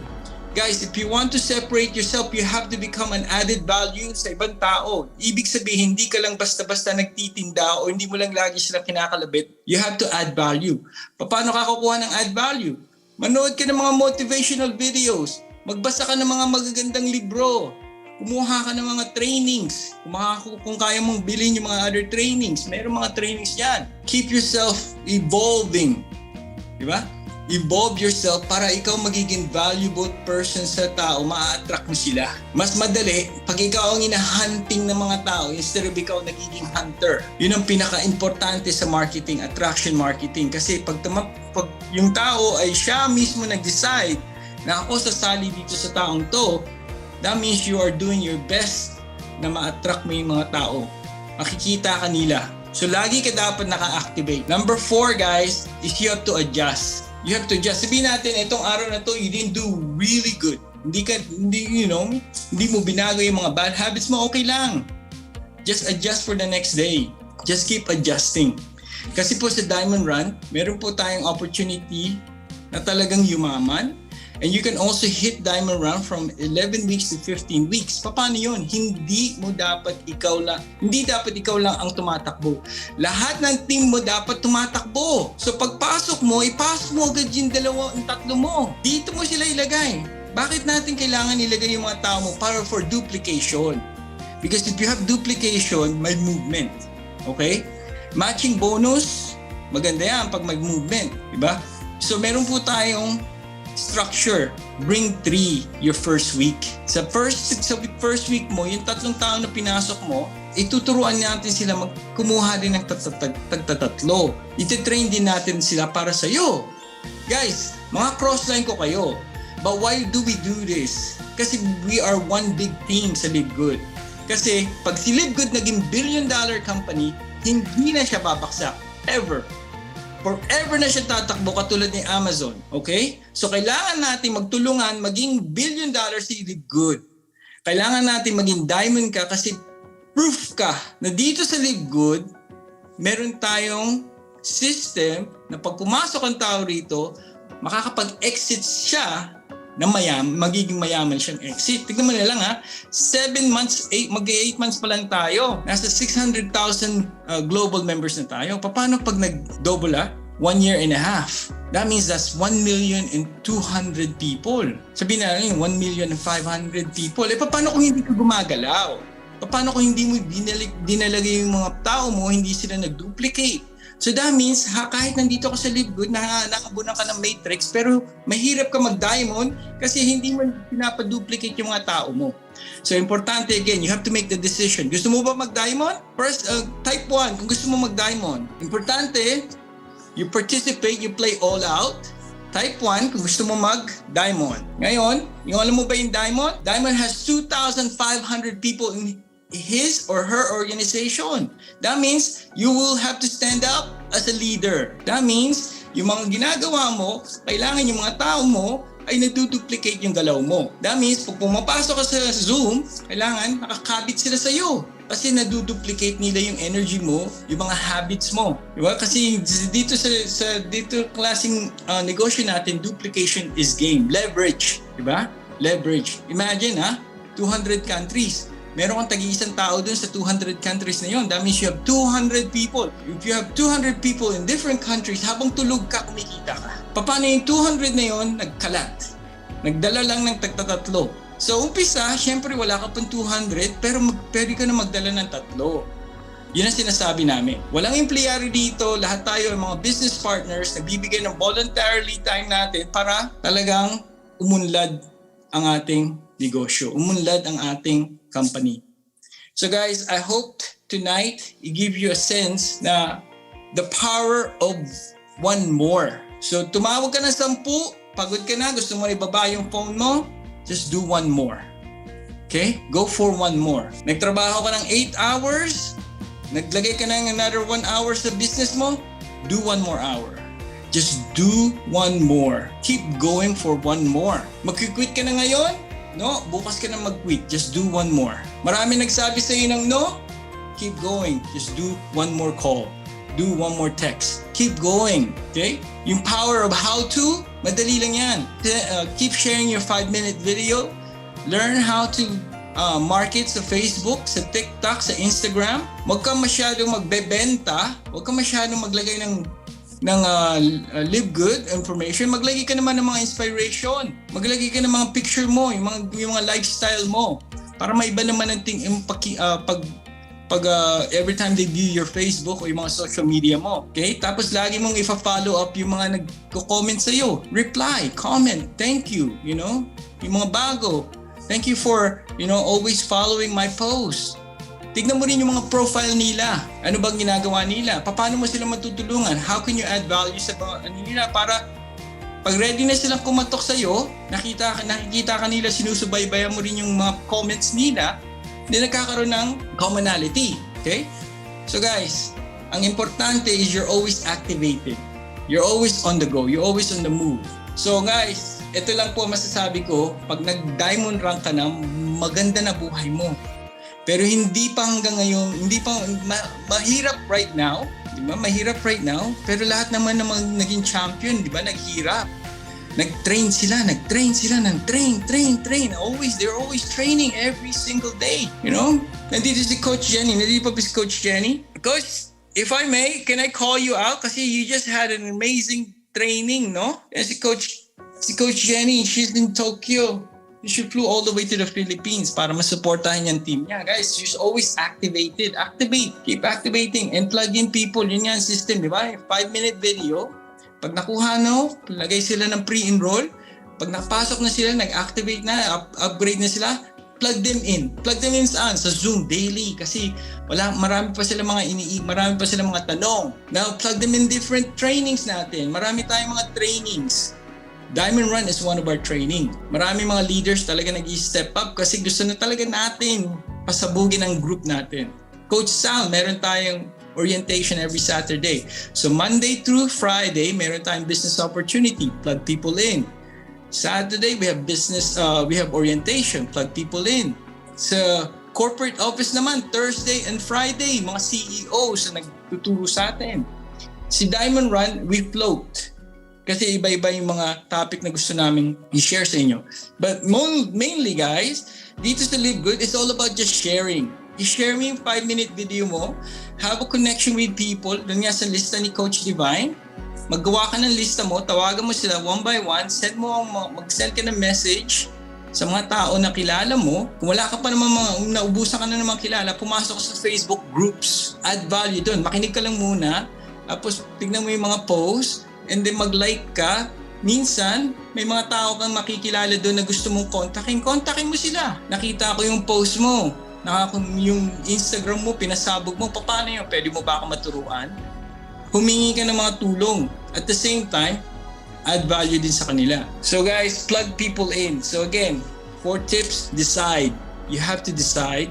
Guys, if you want to separate yourself, you have to become an added value sa ibang tao. Ibig sabihin, hindi ka lang basta-basta nagtitinda o hindi mo lang lagi sila kinakalabit. You have to add value. Paano ka kukuha ng add value? Manood ka ng mga motivational videos. Magbasa ka ng mga magagandang libro. Kumuha ka ng mga trainings. Kung kaya mong bilhin yung mga other trainings, mayroong mga trainings yan. Keep yourself evolving. Di ba? Evolve yourself para ikaw magiging valuable person sa tao, ma-attract mo sila. Mas madali pag ikaw ang hinahunting ng mga tao instead of ikaw nagiging hunter. Yun ang pinaka-importante sa marketing, attraction marketing. Kasi pag yung tao ay siya mismo nag-decide na ako sasali dito sa taong to, that means you are doing your best na ma-attract mo yung mga tao. Makikita ka nila. So lagi ka dapat naka-activate. Number 4 guys, is you have to adjust. You have to adjust. Sabihin natin, itong araw na to, you didn't do really good. Hindi mo binago yung mga bad habits mo, okay lang. Just adjust for the next day. Just keep adjusting. Kasi po sa Diamond Run, meron po tayong opportunity na talagang yumaman. And you can also hit Diamond Run from 11 weeks to 15 weeks. Paano yun? Hindi dapat ikaw lang ang tumatakbo. Lahat ng team mo dapat tumatakbo. So pagpasok mo, ipasok mo agad yung tatlo mo. Dito mo sila ilagay. Bakit natin kailangan ilagay yung mga tao mo? Para for duplication. Because if you have duplication, may movement. Okay? Matching bonus, maganda yan pag may movement. Diba? So meron po tayong structure. Bring 3 your first week. Sa first week mo, yung tatlong tao na pinasok mo, ituturuan natin sila kumuha din ng tagtatatlo. Ititrain din natin sila para sa'yo. Guys, mga crossline ko kayo. But why do we do this? Kasi we are one big team sa Live Good. Kasi pag si Live Good naging billion-dollar company, hindi na siya babaksak. Ever. Forever na siya tatakbo katulad ni Amazon. Okay? So kailangan natin magtulungan maging billion-dollar si Live Good. Kailangan natin maging diamond ka kasi proof ka na dito sa Live Good, meron tayong system na pag pumasok ang tao rito, makakapag-exit siya na magiging mayaman siyang exit. Tignan mo na lang ha, 7 months, mag-8 months pa lang tayo. Nasa 600,000 global members na tayo. Paano pag nag-double 1 year and a half? That means that's 1,200,000 people. Sabihin na lang 1,500,000 people. Paano kung hindi ka gumagalaw? Paano kung hindi mo dinalagay yung mga tao mo, hindi sila nag-duplicate? So that means, kahit nandito ka sa Live Good, nakabunan ka ng matrix, pero mahirap ka mag-diamond kasi hindi mo pinapaduplicate yung mga tao mo. So importante again, you have to make the decision. Gusto mo ba mag-diamond? First, type 1, kung gusto mo mag-diamond. Importante, you participate, you play all out. Type 1, kung gusto mo mag-diamond. Ngayon, yung alam mo ba yung diamond? Diamond has 2,500 people in his or her organization. That means you will have to stand up as a leader. That means yung mga ginagawa mo, kailangan yung mga tao mo ay naduduplicate yung galaw mo. That means pag pumapasok ka sa Zoom, kailangan nakakabit sila sa iyo kasi naduduplicate nila yung energy mo, yung mga habits mo. Diba? Kasi dito sa klaseng negosyo natin, duplication is game. Leverage. Diba? Leverage. Imagine 200 countries. Meron kang tag-iisang tao dun sa 200 countries na yon. That means you have 200 people. If you have 200 people in different countries, habang tulog ka, kumikita ka. Paano yung 200 na yon nagkalat? Nagdala lang ng tagtatatlo. So umpisa, syempre wala ka pang 200, pero pwede ka na magdala ng tatlo. Yun ang sinasabi namin. Walang empleyado dito, lahat tayo ay mga business partners, nagbibigay ng voluntarily time natin para talagang umunlad ang ating negosyo, umunlad ang ating company. So guys, I hope tonight I give you a sense na the power of one more. So tumawag ka na 10, pagod ka na, gusto mo ibaba yung phone mo, just do one more. Okay? Go for one more. Nagtrabaho ka ng 8 hours, naglagay ka ng another 1 hour sa business mo, do 1 more hour. Just do one more. Keep going for one more. Mag-quit ka na ngayon? No, bukas ka na mag-quit. Just do one more. Marami nagsabi sa iyo ng no? Keep going. Just do one more call. Do one more text. Keep going. Okay? Yung power of how to, madali lang yan. Keep sharing your 5-minute video. Learn how to market sa Facebook, sa TikTok, sa Instagram. Huwag kang masyadong magbebenta. Huwag kang masyadong maglagay ng live good information, maglagay ka naman ng mga inspiration. Maglagay ka ng mga picture mo, yung mga lifestyle mo. Para maiba naman ang every time they view your Facebook o yung mga social media mo. Okay? Tapos lagi mong ifa-follow up yung mga nagko-comment sa'yo. Reply, comment, thank you, yung mga bago. Thank you for, always following my posts. Tignan mo rin yung mga profile nila. Ano bang ginagawa nila? Paano mo sila matutulungan? How can you add value sa nila para pag ready na silang kumatok sa'yo, nakikita ka nila, sinusubaybayan mo rin yung mga comments nila, then nagkakaroon ng commonality. Okay? So guys, ang importante is you're always activated. You're always on the go. You're always on the move. So guys, ito lang po masasabi ko, pag nag-diamond rank ka na, maganda na buhay mo. Pero hindi pa hanggang ngayon, mahirap right now, di ba? Mahirap right now, pero lahat naman ng mga naging champion, di ba? Naghirap. Nag-train sila, train. They're always training every single day, Nandito si Coach Jenny. Nandito pa si Coach Jenny. Coach, if I may, can I call you out? Kasi you just had an amazing training, no? And si Coach Jenny, she's in Tokyo. She flew all the way to the Philippines para masuportahan yung team niya. Guys, she's always activated. Activate. Keep activating and plug in people. Yun yung system, di ba? 5-minute video. Pag nakuha lagay sila ng pre-enroll. Pag nakapasok na sila, nag-activate na, upgrade na sila, plug them in. Plug them in saan? Sa Zoom daily. Kasi marami pa sila mga tanong. Now, plug them in different trainings natin. Marami tayong mga trainings. Diamond Run is one of our training. Marami mga leaders talaga nag-i-step up kasi gusto na talaga natin pasabugin ang group natin. Coach Sal, meron tayong orientation every Saturday. So Monday through Friday, meron tayong business opportunity. Plug people in. Saturday, we have orientation. Plug people in. Sa corporate office naman, Thursday and Friday, mga CEOs na nagtuturo sa atin. Si Diamond Run, we float. Kasi iba-iba yung mga topic na gusto namin i-share sa inyo. But mainly guys, dito sa Live Good, it's all about just sharing. I-share mo yung 5-minute video mo, have a connection with people, doon nga sa lista ni Coach Divine, maggawa ka ng lista mo, tawagan mo sila one by one, mag-send ka ng message sa mga tao na kilala mo. Kung wala ka pa naman naubusan ka na naman kilala, pumasok ka sa Facebook groups, add value doon, makinig ka lang muna, tapos tignan mo yung mga posts, and then mag-like ka. Minsan, may mga tao kang makikilala doon na gusto mong kontakin mo sila. Nakita ko yung post mo, yung Instagram mo, pinasabog mo, paano yun? Pwede mo ba ako maturuan? Humingi ka ng mga tulong. At the same time, add value din sa kanila. So guys, plug people in. So again, 4 tips, decide. You have to decide.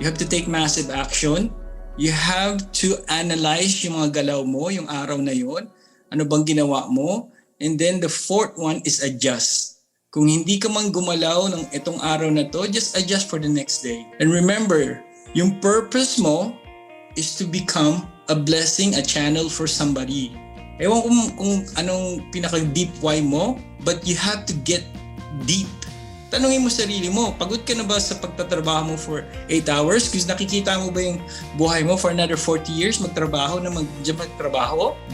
You have to take massive action. You have to analyze yung mga galaw mo, yung araw na yun. Ano bang ginawa mo? And then the 4th one is adjust. Kung hindi ka man gumalaw ng itong araw na to, just adjust for the next day. And remember, yung purpose mo is to become a blessing, a channel for somebody. Ewan kung anong pinaka-deep why mo, but you have to get deep. Tanungin mo sarili mo, pagod ka na ba sa pagtatrabaho mo for 8 hours? Kasi nakikita mo ba yung buhay mo for another 40 years magtrabaho?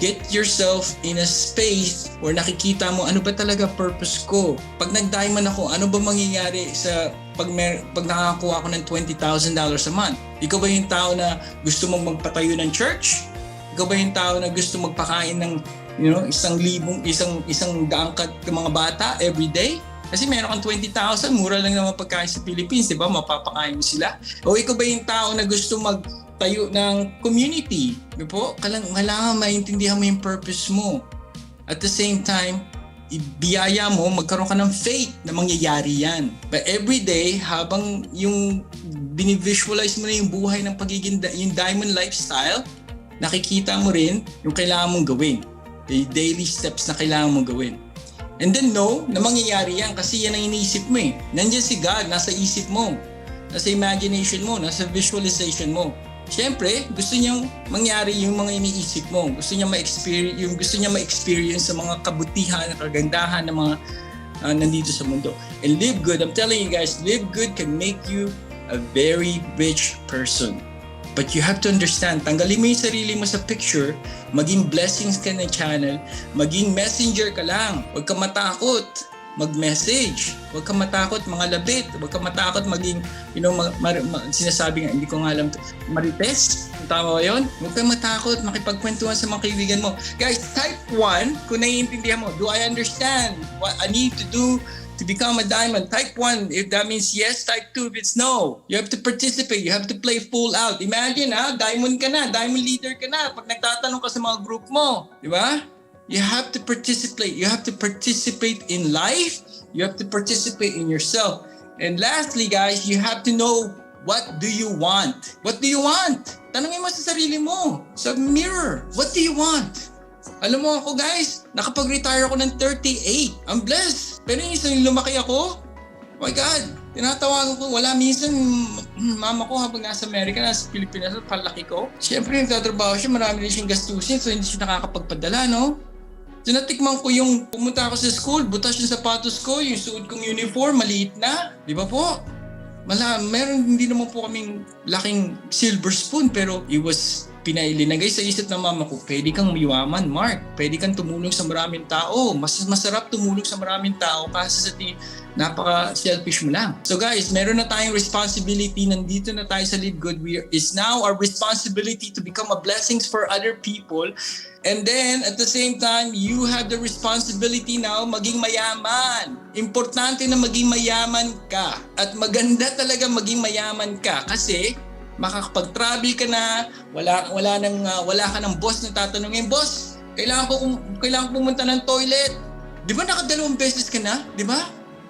Get yourself in a space where nakikita mo ano ba talaga purpose ko. Pag nag-diamond ako, ano ba mangyayari sa pag nakakakuha ako ng $20,000 a month? Ikaw ba yung tao na gusto mong magpatayo ng church? Ikaw ba yung tao na gusto magpakain ng 1,000, isang daangkat ng mga bata every day? Kasi meron kang 20,000, mura lang naman pagkain sa Philippines, di ba? Mapapakain mo sila. O ikaw ba yung tao na gusto magtayo ng community? Di po? Kailangan maintindihan mo yung purpose mo. At the same time, ibiyaya mo, magkaroon ka ng faith na mangyayari yan. But every day, habang yung binivisualize mo na yung buhay ng pagiging yung diamond lifestyle, nakikita mo rin yung kailangan mong gawin. The daily steps na kailangan mong gawin. And then know na mangyayari yan kasi yan ang iniisip mo eh. Nandiyan si God, nasa isip mo, nasa imagination mo, nasa visualization mo. Siyempre, gusto niyang mangyari yung mga iniisip mo. Gusto niya ma-experience sa mga kabutihan, kagandahan ng mga nandito sa mundo. And live good. I'm telling you guys, live good can make you a very rich person. But you have to understand, tanggalin mo yung sarili mo sa picture, maging blessings ka ng channel, maging messenger ka lang. Huwag ka matakot mag-message. Huwag ka matakot mga labit. Huwag ka matakot maging, sinasabi nga, hindi ko nga alam, marites. Tama ba yun? Huwag ka matakot makipagkwentuhan sa mga kaibigan mo. Guys, type 1, kung naiintindihan mo, do I understand what I need to do to become a diamond? Type 1, if that means yes. Type 2, if it's no. You have to participate. You have to play full out. Imagine, diamond ka na, diamond leader ka na pag nagtatanong ka sa mga group mo. Di ba? You have to participate. You have to participate in life. You have to participate in yourself. And lastly, guys, you have to know, what do you want? What do you want? Tanungin mo sa sarili mo, sa mirror. What do you want? Alam mo ako, guys, nakapag-retire ako ng 38. I'm blessed. Pero yung isang lumaki ako, oh my God, tinatawagan ko, wala minsan, mama ko habang nasa Amerika, nasa Pilipinas, palaki ko. Siyempre, nagtatrabaho siya, marami din siyang gastusin, so hindi siya nakakapagpadala, no? So natikman ko yung pumunta ako sa school, butas yung sapatos ko, yung suot kong uniform, maliit na. Di ba po? Meron hindi naman po kaming laking silver spoon, pero it was pinalinagay sa isip ng mama ko, pwede kang yumaman, Mark. Pwede kang tumulong sa maraming tao. Mas masarap tumulong sa maraming tao kasi sa napaka-selfish mo lang. So guys, meron na tayong responsibility. Nandito na tayo sa Live Good. It's now our responsibility to become a blessings for other people. And then, at the same time, you have the responsibility now maging mayaman. Importante na maging mayaman ka. At maganda talaga maging mayaman ka kasi makakapag-travel ka na, wala ka ng boss na tatanungin, boss, kailangan pumunta ng toilet. Di ba nakadalawang beses ka na? Di ba?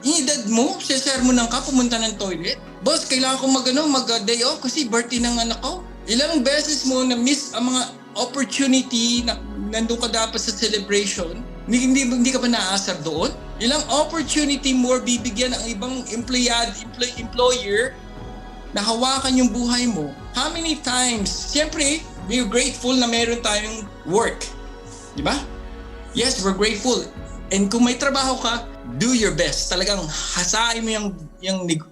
Edad mo, sermonan ka, pumunta ng toilet. Boss, kailangan ko mag-day off kasi birthday ng anak ko. Ilang beses mo na miss ang mga opportunity na nandun ka dapat sa celebration, hindi ka pa naaasar doon? Ilang opportunity more bibigyan ng ibang employer na hawakan yung buhay mo? How many times? Siyempre, we're grateful na meron tayong work. Di ba? Yes, we're grateful. And kung may trabaho ka, do your best. Talagang hasain mo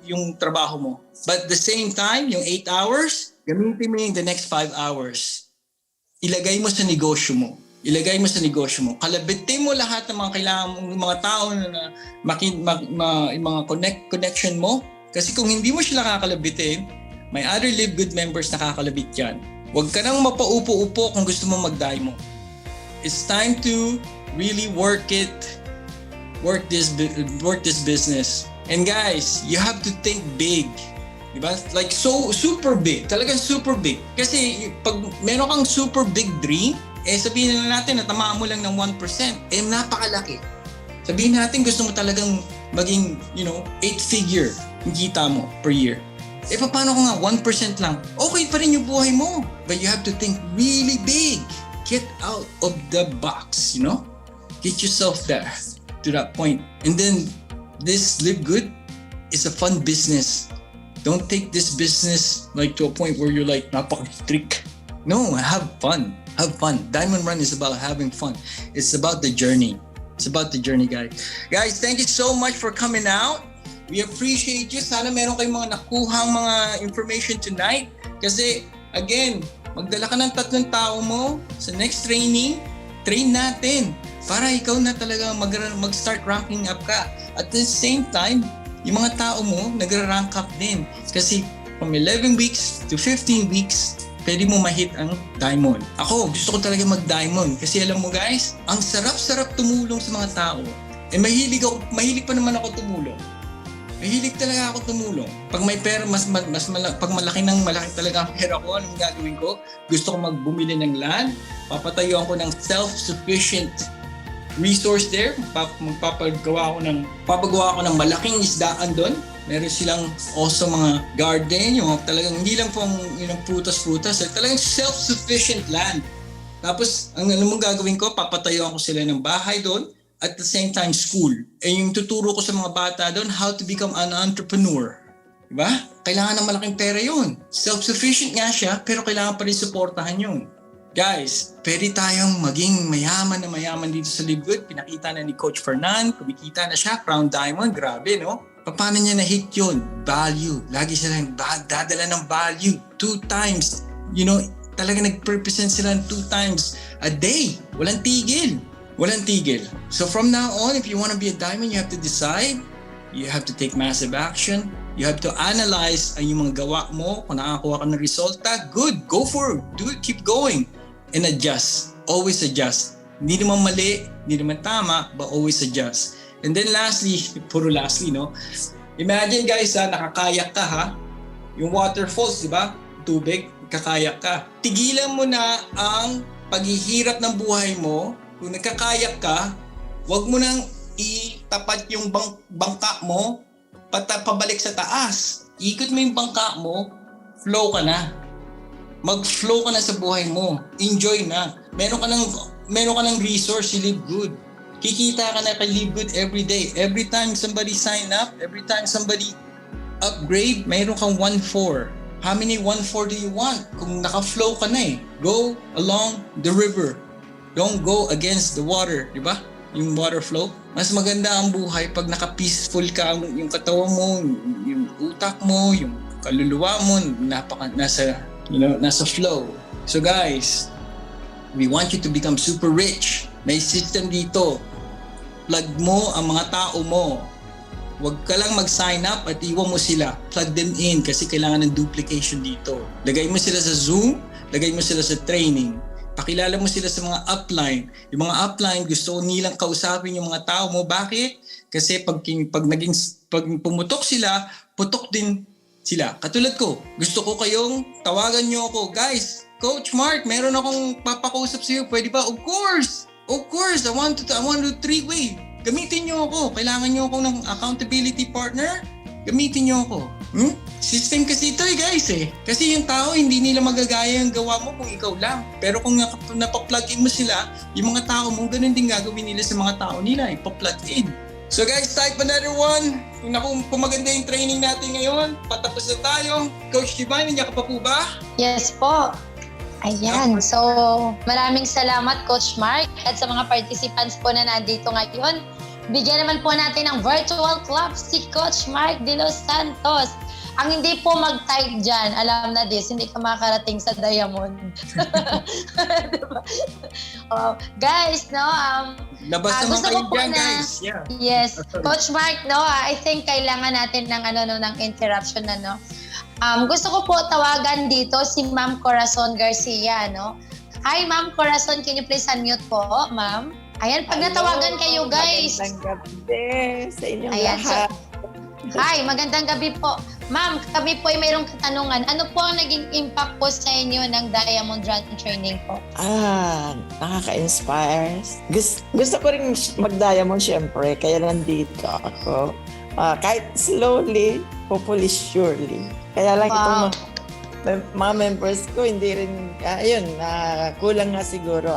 yung trabaho mo. But at the same time, yung 8 hours, gamitin mo yung the next 5 hours. Ilagay mo sa negosyo mo. Kalabitin mo lahat ng mga kailangan mong mga tao na mga connection mo. Kasi kung hindi mo sila kakalabitin, may other Live Good members na kakalabit yan. Huwag ka nang mapaupo-upo kung gusto mo mag-diamond. It's time to really work this business. And guys, you have to think big. Diba? Like so super big. Talagang super big. Kasi pag meron kang super big dream, sabihin na natin na tamaan mo lang ng 1%, napakalaki. Sabihin natin gusto mo talagang maging, 8-figure yung kita mo per year. Paano kung nga 1% lang? Okay pa rin yung buhay mo. But you have to think really big. Get out of the box, Get yourself there to that point. And then, this Live Good is a fun business. Don't take this business like to a point where you're like, napaka-strict. No, have fun. Have fun. Diamond Run is about having fun. It's about the journey. It's about the journey, guys. Guys, thank you so much for coming out. We appreciate you. Sana meron kayong mga nakuhang mga information tonight. Kasi, again, magdala ka ng 3 tao mo sa next training. Train natin para ikaw na talaga mag-start ranking up ka. At the same time, yung mga tao mo, nagra-rank up din. Kasi from 11 weeks to 15 weeks, pwede mo ma-hit ang diamond. Ako, gusto ko talaga mag-diamond. Kasi alam mo guys, ang sarap-sarap tumulong sa mga tao. Mahilig pa naman ako tumulong. Mahilig talaga ako tumulong. Pag may pera, pag malaki talaga ang pera ko, anong gagawin ko? Gusto ko magbumili ng land, papatayo ako ng self-sufficient resource there. Papagawa ako ng malaking isdaan doon. Meron silang also mga garden, yung talagang hindi lang pong prutas-prutas, talagang self-sufficient land. Tapos, ang mong gagawin ko, papatayo ako sila ng bahay doon. At the same time, school. Yung tuturo ko sa mga bata doon, how to become an entrepreneur. Diba? Kailangan ng malaking pera yun. Self-sufficient nga siya, pero kailangan pa rin supportahan yun. Guys, pwede tayong maging mayaman dito sa Live Good. Pinakita na ni Coach Fernan, kumikita na siya, Crown Diamond, grabe no? Paano niya na-hit yun? Value. Lagi siya lang dadala ng value. 2 times talaga nag-represent sila 2 times a day. Walang tigil. Walang tigil. So from now on, if you want to be a diamond, you have to decide. You have to take massive action. You have to analyze ang yung mga gawa mo. Kung nakakuha ka ng resulta, good. Go for it. Do it. Keep going. And adjust. Always adjust. Hindi naman mali, hindi naman tama, but always adjust. And then lastly, puro lastly, no? Imagine guys, nakakayak ka ha. Yung waterfalls, di ba? Tubig, kakayak ka. Tigilan mo na ang paghihirap ng buhay mo. Kung nagkakayak ka, wag mo nang itapat yung bangka mo pabalik sa taas. Ikot mo yung bangka mo, flow ka na. Mag-flow ka na sa buhay mo. Enjoy na. Meron ka ng resource, you live good. Kikita ka na live good every day. Every time somebody sign up, every time somebody upgrade, mayroon kang 1-4. How many 1-4 do you want? Kung naka-flow ka na go along the river. Don't go against the water, di ba? Yung water flow. Mas maganda ang buhay pag naka-peaceful ka, yung katawan mo, yung utak mo, yung kaluluwa mo, nasa flow. So guys, we want you to become super rich. May system dito. Plug mo ang mga tao mo. Huwag ka lang mag-sign up at iwan mo sila. Plug them in kasi kailangan ng duplication dito. Lagay mo sila sa Zoom, lagay mo sila sa training. Pakilala mo sila sa mga upline. Yung mga upline, gusto nilang kausapin yung mga tao mo. Bakit? Kasi pag pumutok sila, putok din sila. Katulad ko, gusto ko kayong tawagan nyo ako. Guys, Coach Mark, meron akong papakausap sa iyo. Pwede ba? Of course! Of course! I want to 3-way. Gamitin nyo ako. Kailangan nyo ako ng accountability partner. Gamitin nyo ako. System kasi ito guys Kasi yung tao, hindi nila magagaya yung gawa mo kung ikaw lang. Pero kung napaplug in mo sila, yung mga tao mo, ganun din gagawin nila sa mga tao nila. Ipa-plug in. So guys, type another one. Kung maganda yung training natin ngayon, patapos na tayo. Coach Divine, nandiyan ka pa po ba? Yes po. Ayan. So, maraming salamat Coach Mark at sa mga participants po na nandito ngayon. Bigyan naman po natin ng virtual clap si Coach Mark De Los Santos. Ang hindi po mag-type dyan, alam na this, hindi ka makakarating sa Diamond. Diba? Guys, no? Labas naman kayo dyan, na, guys. Yeah. Yes. Coach Mark, no? I think kailangan natin ng interruption na, no? Gusto ko po tawagan dito si Ma'am Corazon Garcia, no? Hi, Ma'am Corazon. Can you please unmute po, Ma'am? Ayan, pag natawagan kayo, guys. Magandang gabi sa inyong Ayan, lahat. Hi, magandang gabi po. Ma'am, kami po ay mayroong katanungan. Ano po ang naging impact po sa inyo ng Diamond Run Training po? Nakaka-inspire. Gusto ko rin mag-diamond syempre, kaya nandito ako. Kahit slowly, hopefully surely. Kaya lang itong mga members ko, hindi rin, kulang nga siguro.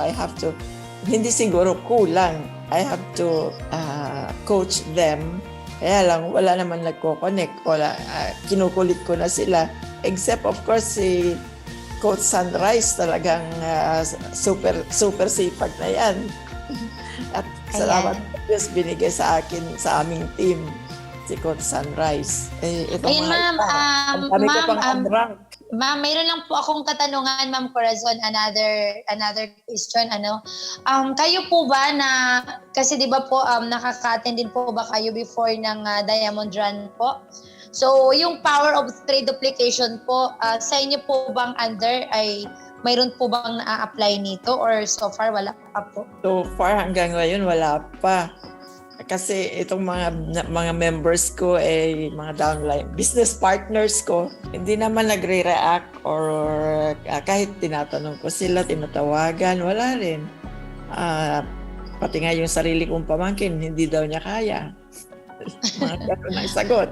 Hindi siguro kulang. I have to coach them. Kaya lang, wala naman nagko-connect. Kinukulit ko na sila. Except of course, si Coach Sunrise talagang super sipag na yan. At salamat po Diyos binigay sa akin, sa aming team, si Coach Sunrise. Ayun, ma'am. Ma'am, mayroon lang po akong katanungan, Ma'am Corazon, another question, kayo po ba kasi di ba po, nakaka-attend din po ba kayo before ng Diamond Run po? So, yung power of 3 duplication po, sa inyo po bang under ay mayroon po bang na-apply nito or so far wala pa po? So far hanggang ngayon wala pa. Kasi itong mga members ko mga downline business partners ko, hindi naman nagre-react or kahit tinatanong ko sila, tinatawagan, wala rin. Pati nga yung sarili kong pamangkin, hindi daw niya kaya. Mga gano'n ang sagot.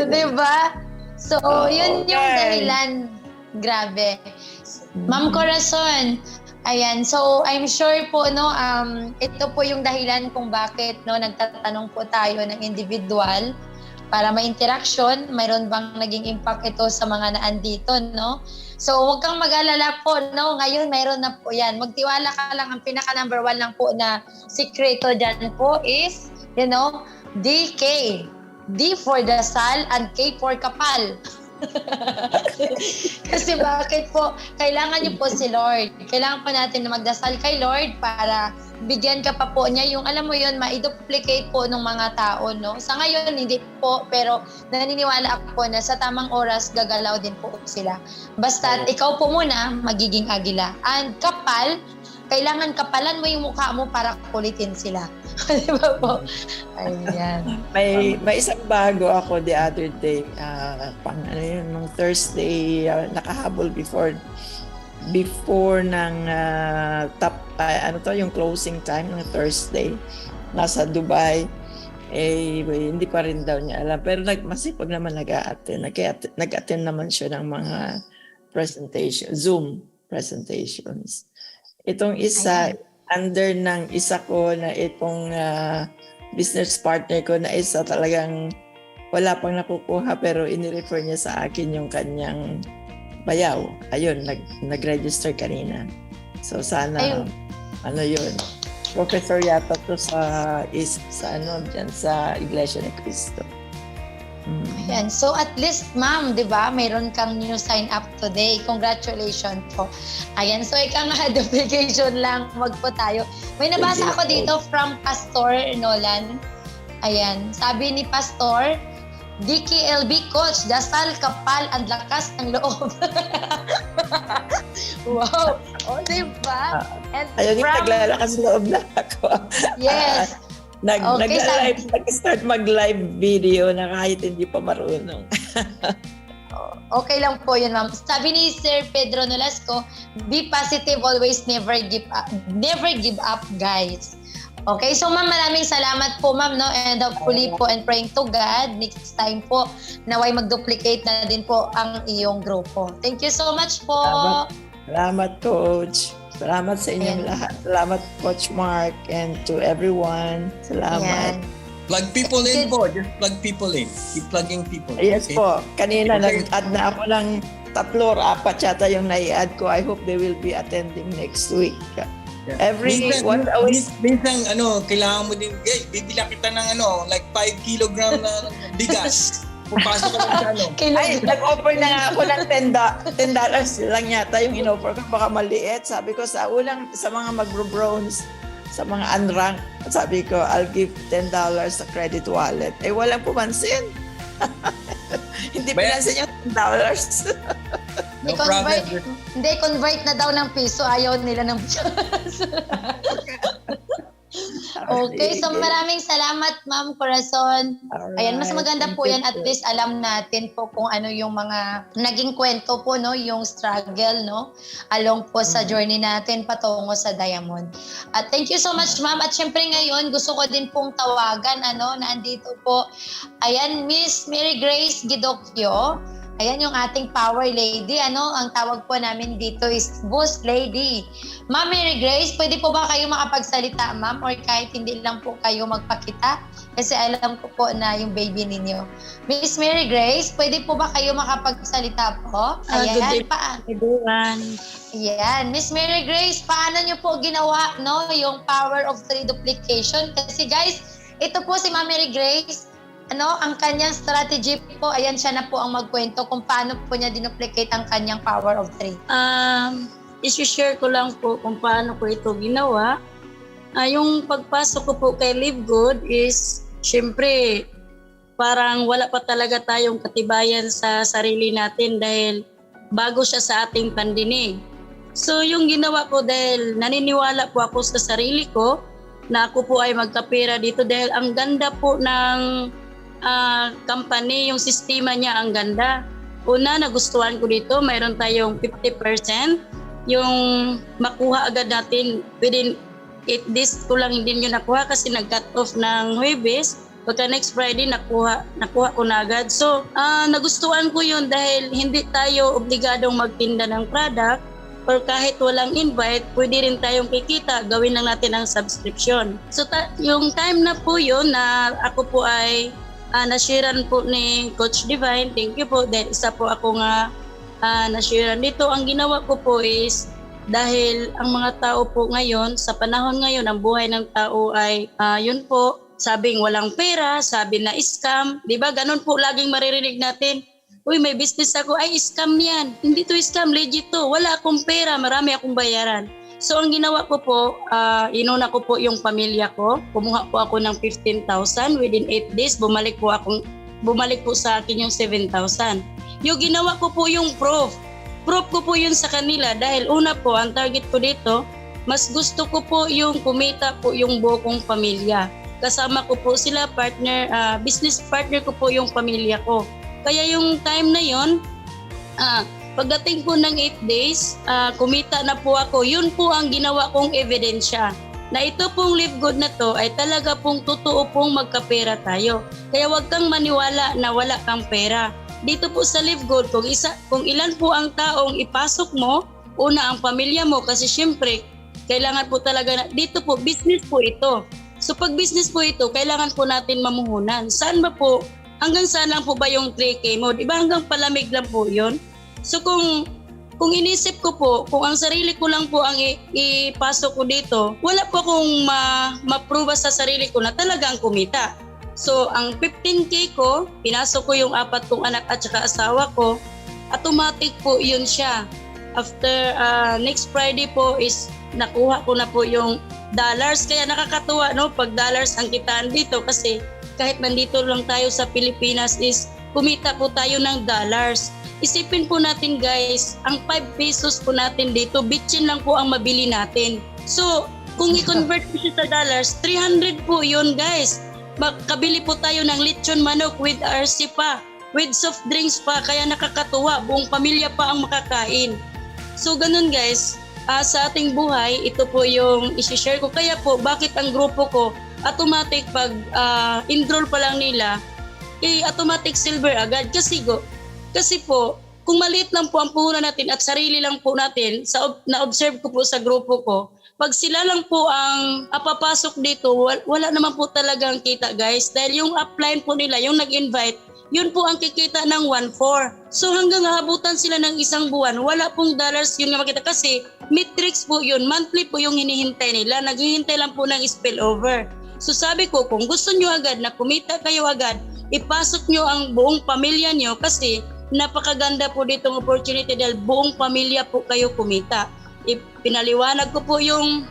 Diba? So, yun yung dahilan. Grabe. Ma'am Corazon, ayan, so I'm sure po ito po yung dahilan kung bakit nagtatanong po tayo ng individual para ma-interaction, mayroon bang naging impact ito sa mga naandito, no? So huwag kang mag-alala po, no? Ngayon mayroon na po yan. Magtiwala ka lang, ang pinaka number 1 lang po na sikreto dyan po is, DK. D for dasal and K for kapal. Kasi bakit po, kailangan niyo po si Lord. Kailangan pa natin na magdasal kay Lord para bigyan ka pa po niya yung, alam mo yun, ma-duplicate po ng mga tao, no? Sa ngayon, hindi po, pero naniniwala ako na sa tamang oras, gagalaw din po sila. Basta ikaw po muna, magiging agila. And kapal, kailangan kapalan mo yung mukha mo para kulitin sila. Di ba po? Ayan. May isang bago ako the other day, nung Thursday, nakahabol before ng yung closing time ng Thursday. Nasa Dubai. Hindi pa rin daw niya alam. Pero masipag naman nag-a-attend. Nag-attend naman siya ng mga Zoom presentations. Itong isa, under ng isa ko na itong business partner ko na isa talagang wala pang nakukuha pero inirefer niya sa akin yung kanyang bayaw. Ayun, nag-register kanina. So sana, yun. Professor yata to sa Iglesia ni Cristo. Ayan. So at least, ma'am, di ba, mayroon kang new sign up today. Congratulations po. Ayan. So ikaw nga, duplication lang. Wag po tayo. May nabasa ako dito from Pastor Nolan. Ayan. Sabi ni Pastor, DKLB Coach, dasal, kapal, ang lakas ng loob. Wow. O, di ba? And ayun yung naglalakas loob na ako. Yes. Nag-start mag-live video na kahit hindi pa marunong. Okay lang po yun, ma'am. Sabi ni Sir Pedro Nolasco, be positive always, never give up, guys. Okay, so ma'am, maraming salamat po, ma'am, no? And hopefully po, and praying to God, next time po, naway mag-duplicate na din po ang iyong grupo. Thank you so much po. Salamat, Coach. Salamat sa inyong lahat. Salamat, Coach Mark, and to everyone. Salamat. Plug people in po. Just plug people in. Keep plugging people. Yes okay? po. Kanina nag-add na ako ng 3 or 4 yata yung nai-add ko. I hope they will be attending next week. Yeah. Minsan, kailangan mo din, bibila kita ng like 5 kilogram na bigas. Pupasok ka lang sa nag-offer na nga ako ng $10 lang yata yung in-offer ko. Baka maliit. Sabi ko sa mga mag-bronze, sa mga unranked, sabi ko, I'll give $10 sa credit wallet. Walang pumansin. Hindi pinansin yung $10. No problem. Hindi, convert na daw ng piso. Ayaw nila ng piso. Okay, so maraming salamat, Ma'am Corazon. Ayan, mas maganda po yan. At least alam natin po kung ano yung mga naging kwento po, no? Yung struggle, no? Along po sa journey natin patungo sa Diamond. At thank you so much, Ma'am. At syempre ngayon, gusto ko din pong tawagan, na andito po. Ayan, Miss Mary Grace Gidokyo. Ayan yung ating power lady. Ang tawag po namin dito is Boss Lady. Ma'am Mary Grace, pwede po ba kayo makapagsalita, ma'am? Or kahit hindi lang po kayo magpakita? Kasi alam ko po na yung baby ninyo. Miss Mary Grace, pwede po ba kayo makapagsalita po? Ayan, everyone. Ayan, Miss Mary Grace, paano nyo po ginawa, yung power of 3 duplication? Kasi guys, ito po si Ma'am Mary Grace, ang kanyang strategy po, ayan siya na po ang magkwento kung paano po niya dinuplicate ang kanyang power of 3. I-share ko lang po kung paano ko ito ginawa. Yung pagpasok ko po kay Live Good is, syempre, parang wala pa talaga tayong katibayan sa sarili natin dahil bago siya sa ating pandinig. So yung ginawa ko dahil naniniwala po ako sa sarili ko na ako po ay magkapera dito dahil ang ganda po ng company, yung sistema niya ang ganda. Una, nagustuhan ko dito, mayroon tayong 50%. Yung makuha agad natin within 8 days ko lang hindi nyo nakuha kasi nag-cut off ng Huwebes. Pagka next Friday, nakuha ko na agad. So, nagustuhan ko yun dahil hindi tayo obligadong magtinda ng product or kahit walang invite, pwede rin tayong kikita, gawin lang natin ang subscription. So, yung time na po yun na ako po ay nasharean po ni Coach Divine. Thank you po. Dahil isa po ako nga nasharean dito. Ang ginawa ko po is dahil ang mga tao po ngayon, sa panahon ngayon, ang buhay ng tao ay yun po, sabing walang pera, sabi na scam. Diba? Ganun po laging maririnig natin. uy, may business ako, ay scam yan. Hindi to scam, legit to. Wala akong pera, marami akong bayaran. So ang ginawa ko po, inuna ko po yung pamilya ko. Kumuha po ako ng 15,000 within 8 days. Bumalik po sa akin yung 7,000. Yung ginawa ko po yung proof. Proof ko po yun sa kanila dahil una po, ang target ko dito, mas gusto ko po yung kumita po yung buo kong pamilya. Kasama ko po sila, business partner ko po yung pamilya ko. Kaya yung time na yun, pagdating po ng 8 days, kumita na po ako. Yun po ang ginawa kong ebidensya. Na ito pong Live Good na to ay talaga pong totoo pong magkapera tayo. Kaya wag kang maniwala na wala kang pera. Dito po sa Live Good, kung ilan po ang taong ipasok mo, una ang pamilya mo kasi syempre, kailangan po talaga, dito po, business po ito. So pag business po ito, kailangan po natin mamuhunan. Saan ba po? Hanggang saan lang po ba yung 3K mo? Di ba hanggang palamig lang po yun? So kung inisip ko po, kung ang sarili ko lang po ang ipasok ko dito, wala po akong ma-prove sa sarili ko na talagang kumita. So ang 15K ko, pinasok ko yung 4 kong anak at saka asawa ko, automatic po yun siya. After next Friday po is nakuha ko na po yung dollars. Kaya nakakatuwa no, pag dollars ang kitaan dito kasi kahit nandito lang tayo sa Pilipinas is kumita po tayo ng dollars. Isipin po natin guys, ang 5 pesos po natin dito, bitchin lang po ang mabili natin. So, kung i-convert po siya sa dollars, 300 po yun guys. Makabili po tayo ng lechon manok with RC pa, with soft drinks pa, kaya nakakatuwa, buong pamilya pa ang makakain. So, ganun guys, sa ating buhay, ito po yung isi-share ko. Kaya po, bakit ang grupo ko, automatic pag enroll pa lang nila, automatic silver agad. Kasi po, kung maliit lang po ang puhunan natin at sarili lang po natin, na-observe ko po sa grupo ko, pag sila lang po ang papasok dito, wala naman po talagang kita guys. Dahil yung upline po nila, yung nag-invite, yun po ang kikita ng 1-4. So hanggang habutan sila ng isang buwan, wala pong dollars yun nga makita kasi metrics po yun, monthly po yung hinihintay nila, naghihintay lang po ng spillover. So sabi ko, kung gusto nyo agad na kumita kayo agad, ipasok nyo ang buong pamilya nyo kasi napakaganda po ditong opportunity dahil buong pamilya po kayo kumita. Pinaliwanag ko po yung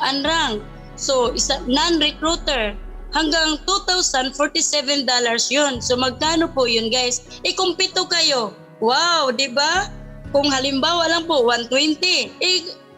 unranked. So, non-recruiter, hanggang $2,047 yun. So, magkano po yun guys? Ikumpito kayo. Wow, di ba? Kung halimbawa lang po, 120.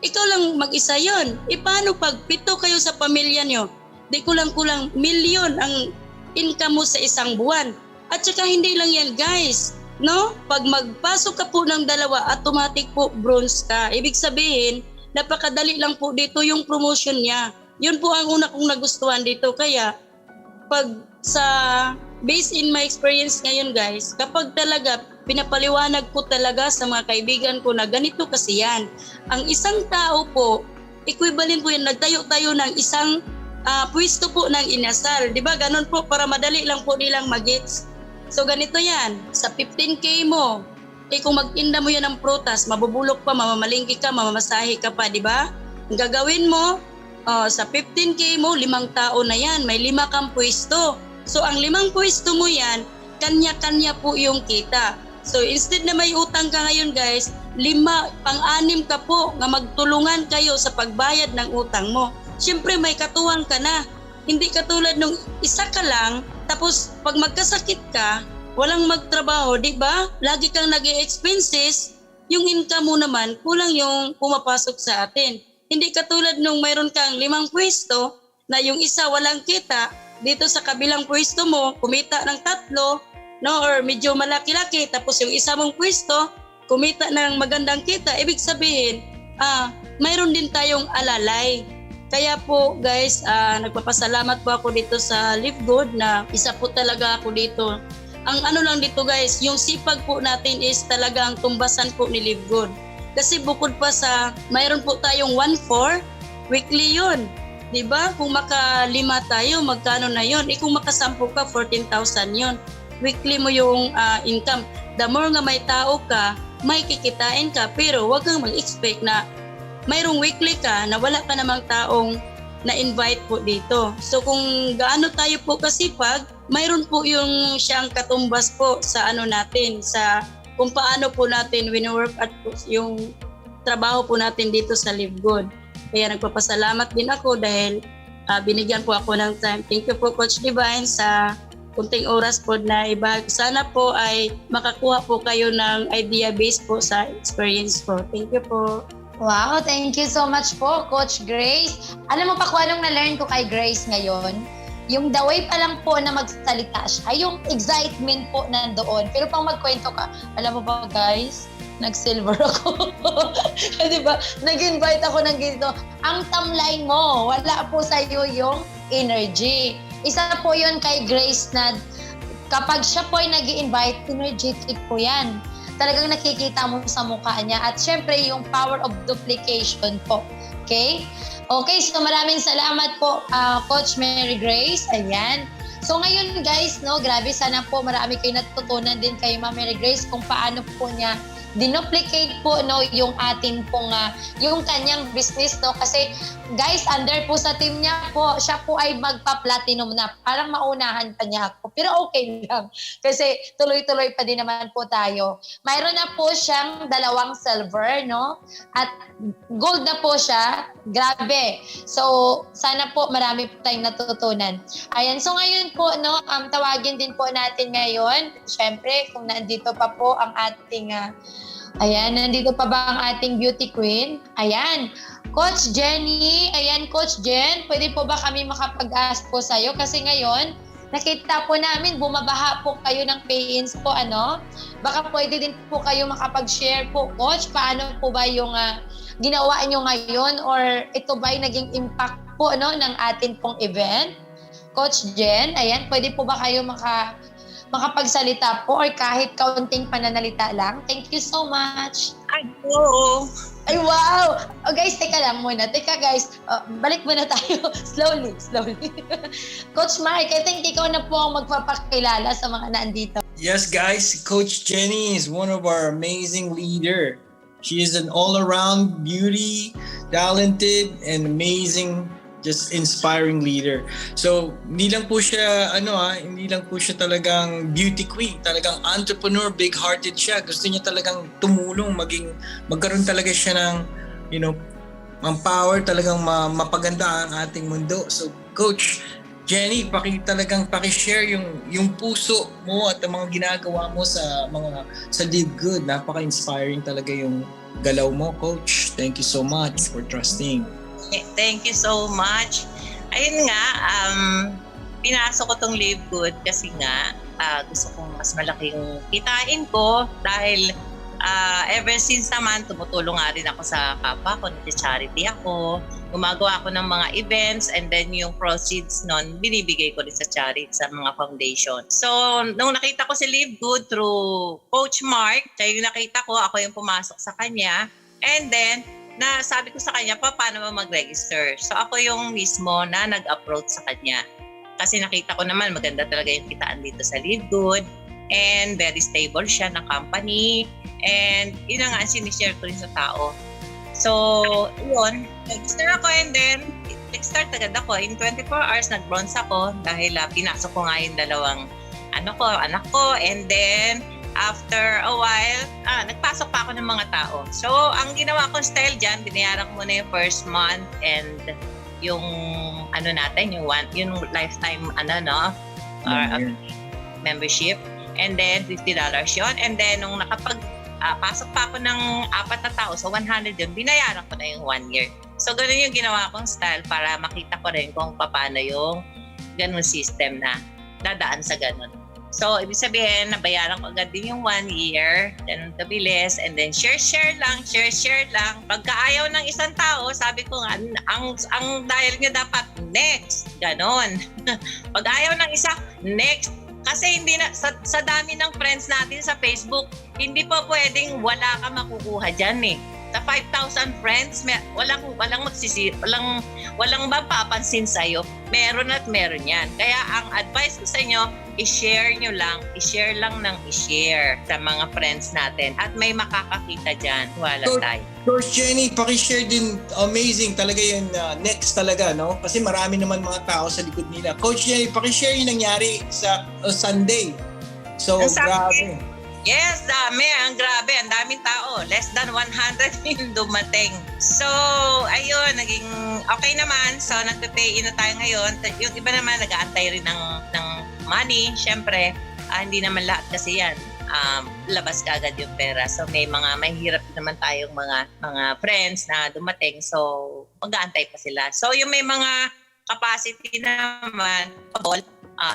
Ikaw lang mag-isa yun. Paano pag 7 kayo sa pamilya nyo? Di kulang-kulang milyon ang income mo sa isang buwan. At saka hindi lang yan guys. No? Pag magpasok ka po ng 2, automatic po bronze ka. Ibig sabihin, napakadali lang po dito yung promotion niya. Yun po ang una kong nagustuhan dito. Kaya, pag based in my experience ngayon guys, kapag talaga pinapaliwanag po talaga sa mga kaibigan ko na ganito kasi yan. Ang isang tao po, equivalent po yan, nagtayo tayo ng isang pwesto po ng inasal. Diba? Ganon po, para madali lang po nilang mag-gets. So ganito yan, sa 15K mo, kung mag-inda mo yan ng prutas, mabubulok pa, mamamalingki ka, mamamasahe ka pa, di ba? Ang gagawin mo, sa 15K mo, 5 tao na yan, may 5 kang pwesto. So ang 5 pwesto mo yan, kanya-kanya po yung kita. So instead na may utang ka ngayon guys, 5, pang-6 ka po na magtulungan kayo sa pagbayad ng utang mo. Siyempre may katuwang ka na. Hindi katulad nung isa ka lang, tapos pag magkasakit ka, walang magtrabaho, di ba? Lagi kang nag-e-expenses, yung income mo naman, kulang yung pumapasok sa atin. Hindi katulad nung mayroon kang 5 pwesto, na yung isa walang kita, dito sa kabilang pwesto mo, kumita ng 3, no? Or medyo malaki-laki, tapos yung isa mong pwesto, kumita ng magandang kita. Ibig sabihin, mayroon din tayong alalay. Kaya po guys, nagpapasalamat po ako dito sa Live Good na isa po talaga ako dito. Ang ano lang dito guys, yung sipag po natin is talagang tumbasan po ni Live Good. Kasi bukod pa sa, mayroon po tayong 1-4, weekly yun. Diba? Kung maka-5 tayo, magkano na yun? Kung maka-10 ka, 14,000 yun. Weekly mo yung income. The more nga may tao ka, may kikitain ka. Pero wag kang mag-expect na mayroong weekly ka na wala ka namang taong na-invite po dito. So kung gaano tayo po kasipag, mayroon po yung siyang katumbas po sa ano natin, sa kung paano po natin wino-work at yung trabaho po natin dito sa Live Good. Kaya nagpapasalamat din ako dahil binigyan po ako ng time. Thank you po Coach Divine sa kunting oras po na ibahagi. Sana po ay makakuha po kayo ng idea based po sa experience ko. Thank you po. Wow, thank you so much po, Coach Grace. Alam mo pa kung anong na-learn ko kay Grace ngayon? Yung the way pa lang po na magsalita siya, yung excitement po nandoon. Pero pang magkwento ka, alam mo ba guys, nag-silver ako. Di ba? Nag-invite ako ng ganito. Ang tamlay mo, wala po sa iyo yung energy. Isa po yun kay Grace na kapag siya po ay nag-invite, energetic po yan. Talagang nakikita mo sa mukha niya. At syempre, yung power of duplication po. Okay? Okay, so maraming salamat po, Coach Mary Grace. Ayan. So ngayon guys, no, grabe sana po marami kayo natutunan din kay Ma'am Mary Grace kung paano po niya dinuplicate po no yung atin pong yung kanyang business no kasi guys under po sa team niya po siya po ay magpa-platinum na parang maunahan pa niya ako pero okay lang kasi tuloy-tuloy pa din naman po tayo. Mayroon na po siyang 2 silver no at gold na po siya. Grabe. So sana po marami po tayong natutunan. Ayan, so ngayon po no tawagin din po natin ngayon. Syempre kung nandito pa po ang ating ayan, nandito pa ba ang ating beauty queen? Ayan, Coach Jenny. Ayan, Coach Jen, pwede po ba kami makapag-ask po sa'yo? Kasi ngayon, nakita po namin, bumabaha po kayo ng pay-ins po, ano? Baka pwede din po kayo makapag-share po, Coach. Paano po ba yung ginawa nyo ngayon? Or ito ba yung naging impact po no, ng atin pong event? Coach Jen, ayan, pwede po ba kayo makapagsalita po or kahit kaunting pananalita lang. Thank you so much. Ay, oo. Ay, wow! Oh, guys, teka lang muna. Teka, guys. Balik muna tayo. Slowly. Coach Mike, I think ikaw na po ang magpapakilala sa mga nandito. Yes, guys, Coach Jenny is one of our amazing leader. She is an all-around beauty, talented, and amazing just inspiring leader. So, hindi lang po siya talagang beauty queen, talagang entrepreneur, big-hearted siya. Gusto niya talagang tumulong, magkaroon talaga siya ng, ang power talagang mapaganda ang ating mundo. So, Coach Jenny, paki-share yung puso mo at ang mga ginagawa mo sa Live Good. Napaka-inspiring talaga yung galaw mo, Coach. Thank you so much for trusting. Thank you so much. Ayun nga, pinasok ko tong Live Good kasi nga gusto kong mas malaki yung kitain ko dahil ever since naman tumutulong nga rin ako sa kapwa ko, nag-charity ako, gumagawa ako ng mga events and then yung proceeds nun binibigay ko rin sa charity, sa mga foundation. So, nung nakita ko si Live Good through Coach Mark, siya yung nakita ko, ako yung pumasok sa kanya and then sabi ko sa kanya, paano ba mag-register? So ako yung mismo na nag-approach sa kanya. Kasi nakita ko naman maganda talaga yung kitaan dito sa Live Good and very stable siya na company and yun nga sinishare ko rin sa tao. So yun, register ako and then nag-start agad ako. In 24 hours nag-bronze ako dahil pinasok ko nga yung 2 anak ko and then after a while, nagpasok pa ako ng mga tao. So, ang ginawa kong style dyan, binayaran ko muna yung first month and yung yung lifetime membership. And then, $50 yun. And then, nung pasok pa ako ng 4 na tao, so 100 yun, binayaran ko na yung 1 year. So, ganun yung ginawa kong style para makita ko rin kung paano yung ganun system na dadaan sa ganun. So, ibig sabihin, nabayaran ko agad din yung 1 year, ganun kabilis, and then share lang. Pagka ayaw ng isang tao, sabi ko nga, ang dial niya dapat next, ganon. Pag ayaw ng isa, next. Kasi hindi na, sa dami ng friends natin sa Facebook, hindi po pwedeng wala ka makukuha dyan eh. Sa 5,000 friends, walang mapapansin sa'yo. Meron at meron yan. Kaya ang advice ko sa inyo, i-share lang ng i-share sa mga friends natin. At may makakakita dyan. Wala tayo. Coach Jenny, pakishare din, amazing talaga yun, next talaga, no? Kasi marami naman mga tao sa likod nila. Coach Jenny, pakishare yung nangyari sa Sunday. So, Ang grabe. Sunday. Yes, dami. Ang grabe. Ang daming tao. Less than 100 yung dumating. So, ayun, naging okay naman. So, nagpe-pay in na tayo ngayon. Yung iba naman, nag-aantay rin ng money. Siyempre, hindi naman lahat kasi yan. Labas ka agad yung pera. So, may mga mahirap naman tayong mga friends na dumating. So, mag-aantay pa sila. So, yung may mga capacity naman,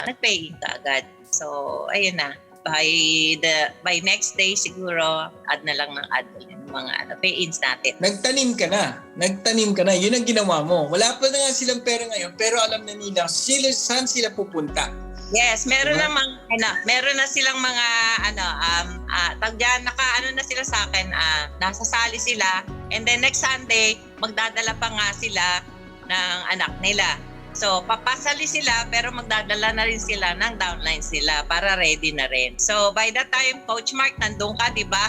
nag-pay in ka agad. So, ayun na. By next day siguro add na lang ng add yung mga pay-ins natin. Nagtanim ka na. Yun ang ginawa mo. Wala pa na nga silang pera ngayon, pero alam na nila saan sila pupunta. Yes, meron Diba? meron na silang mga naka na sila sa akin, nasasali sila, and then next Sunday magdadala pa nga sila ng anak nila. So, papasali sila pero magdadala na rin sila ng downline sila para ready na rin. So, by that time, Coach Mark, nandun ka, di ba?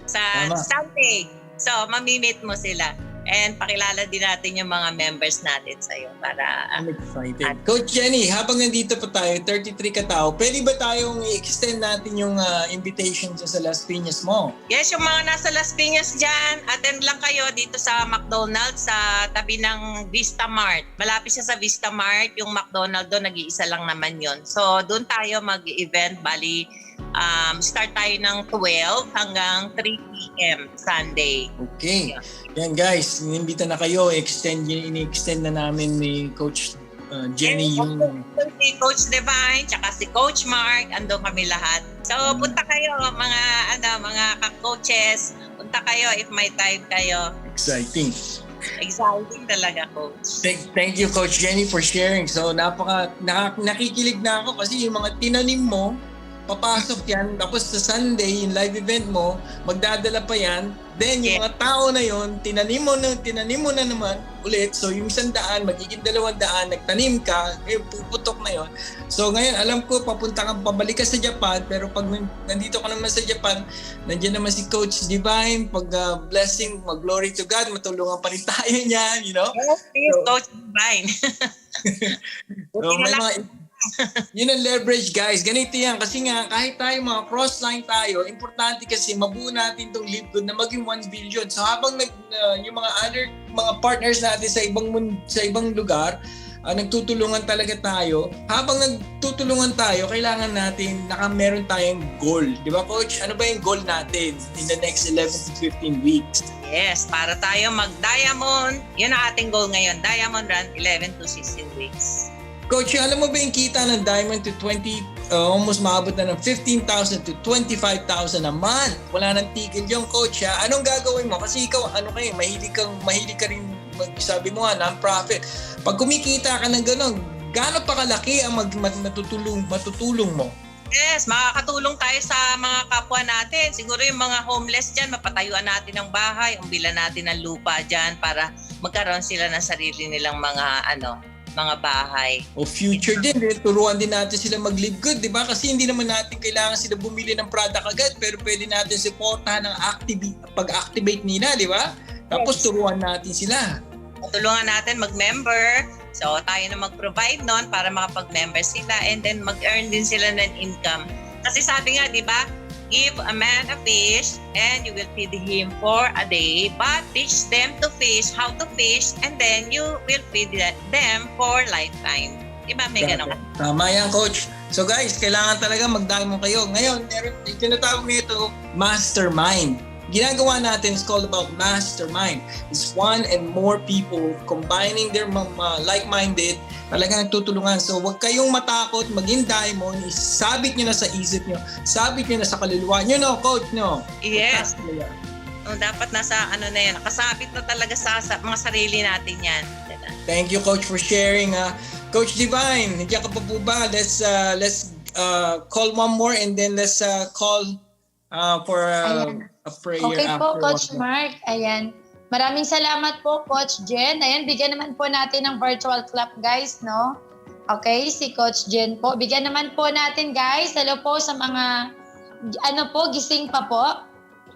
Sa Tama. Sunday. So, mamimit mo sila. And pakilala din natin yung mga members natin sa'yo para... I'm excited. Coach Jenny, habang nandito pa tayo, 33 katao, pwede ba tayong i-extend natin yung invitation sa Las Piñas mo? Yes, yung mga nasa Las Piñas dyan, attend lang kayo dito sa McDonald's sa tabi ng Vista Mart. Malapit siya sa Vista Mart, yung McDonald's doon, nag-iisa lang naman yon. So, doon tayo mag-event, bali, start tayo ng 12 hanggang 3 p.m. Sunday. Okay. Yan guys, inimbita na kayo, ini-extend na namin ni Coach Jenny yung... Si Coach Divine, tsaka si Coach Mark, andun kami lahat. So, punta kayo, mga ka-coaches. Punta kayo if may time kayo. Exciting. Exciting talaga, Coach. Thank you, Coach Jenny, for sharing. So, nakikilig na ako kasi yung mga tinanim mo, papasok yan, tapos sa Sunday, yung live event mo, magdadala pa yan. Then, yung mga tao na yon, tinanim mo na naman ulit. So, yung 100, magiging 200, nagtanim ka, puputok na yon. So, ngayon, alam ko, pabalik ka sa Japan, pero pag nandito ka naman sa Japan, nandiyan naman si Coach Divine, pag blessing, mag-glory to God, matulungan pa rin tayo niyan, you know? Yes, please, Coach Divine. So, may mga... Yun ang leverage, guys. Ganito yan. Kasi nga, kahit tayo mga cross-line tayo, importante kasi mabuo natin itong Live Good na maging 1 billion. So habang yung mga other mga partners natin sa ibang lugar, nagtutulungan talaga tayo. Habang nagtutulungan tayo, kailangan natin meron tayong goal. Di ba, Coach? Ano ba yung goal natin in the next 11 to 15 weeks? Yes, para tayo mag-diamond. Yun ang ating goal ngayon. Diamond Run, 11 to 16 weeks. Coach, alam mo ba yung kita ng Diamond to 20, almost maabot na ng 15,000 to 25,000 a month? Wala nang tigil yung Coach, ha? Anong gagawin mo? Kasi ikaw, mahilig ka rin, sabi mo nga, non-profit. Pag kumikita ka ng gano'n, gaano pa kalaki ang matutulong mo? Yes, makakatulong tayo sa mga kapwa natin. Siguro yung mga homeless dyan, mapatayuan natin ng bahay, umbilan natin ng lupa dyan para magkaroon sila ng sarili nilang mga bahay. O future din, turuan din natin sila mag-live good, di ba? Kasi hindi naman natin kailangan sila bumili ng product agad, pero pwede natin supportahan ng pag-activate nila, di ba? Tapos turuan natin sila. Tulungan natin mag-member. So, tayo na mag-provide nun para makapag-member sila and then mag-earn din sila ng income. Kasi sabi nga, di ba, give a man a fish and you will feed him for a day, but teach them to fish, how to fish, and then you will feed them for lifetime. Diba may ganun? Tama yan, Coach. So guys, kailangan talaga mag-diamond kayo. Ngayon, tinatawag nito mastermind. Ginagawa natin is called about mastermind. It's one and more people combining their like-minded, talagang nagtutulungan. So huwag kayong matakot maging diamond, isabit nyo na sa isip nyo, sabit nyo na sa kaluluwa nyo, no, Coach, no? Yes. Dapat nasa na yan, nakasabit na talaga sa mga sarili natin yan. Thank you, Coach, for sharing. Coach Divine, nandiyan ka pa po ba? Let's call one more and then let's call for a prayer. Okay po, after Coach one. Mark. Ayan. Maraming salamat po, Coach Jen. Ayan, bigyan naman po natin ng virtual clap, guys, no? Okay, si Coach Jen po. Bigyan naman po natin, guys. Hello po sa mga, gising pa po.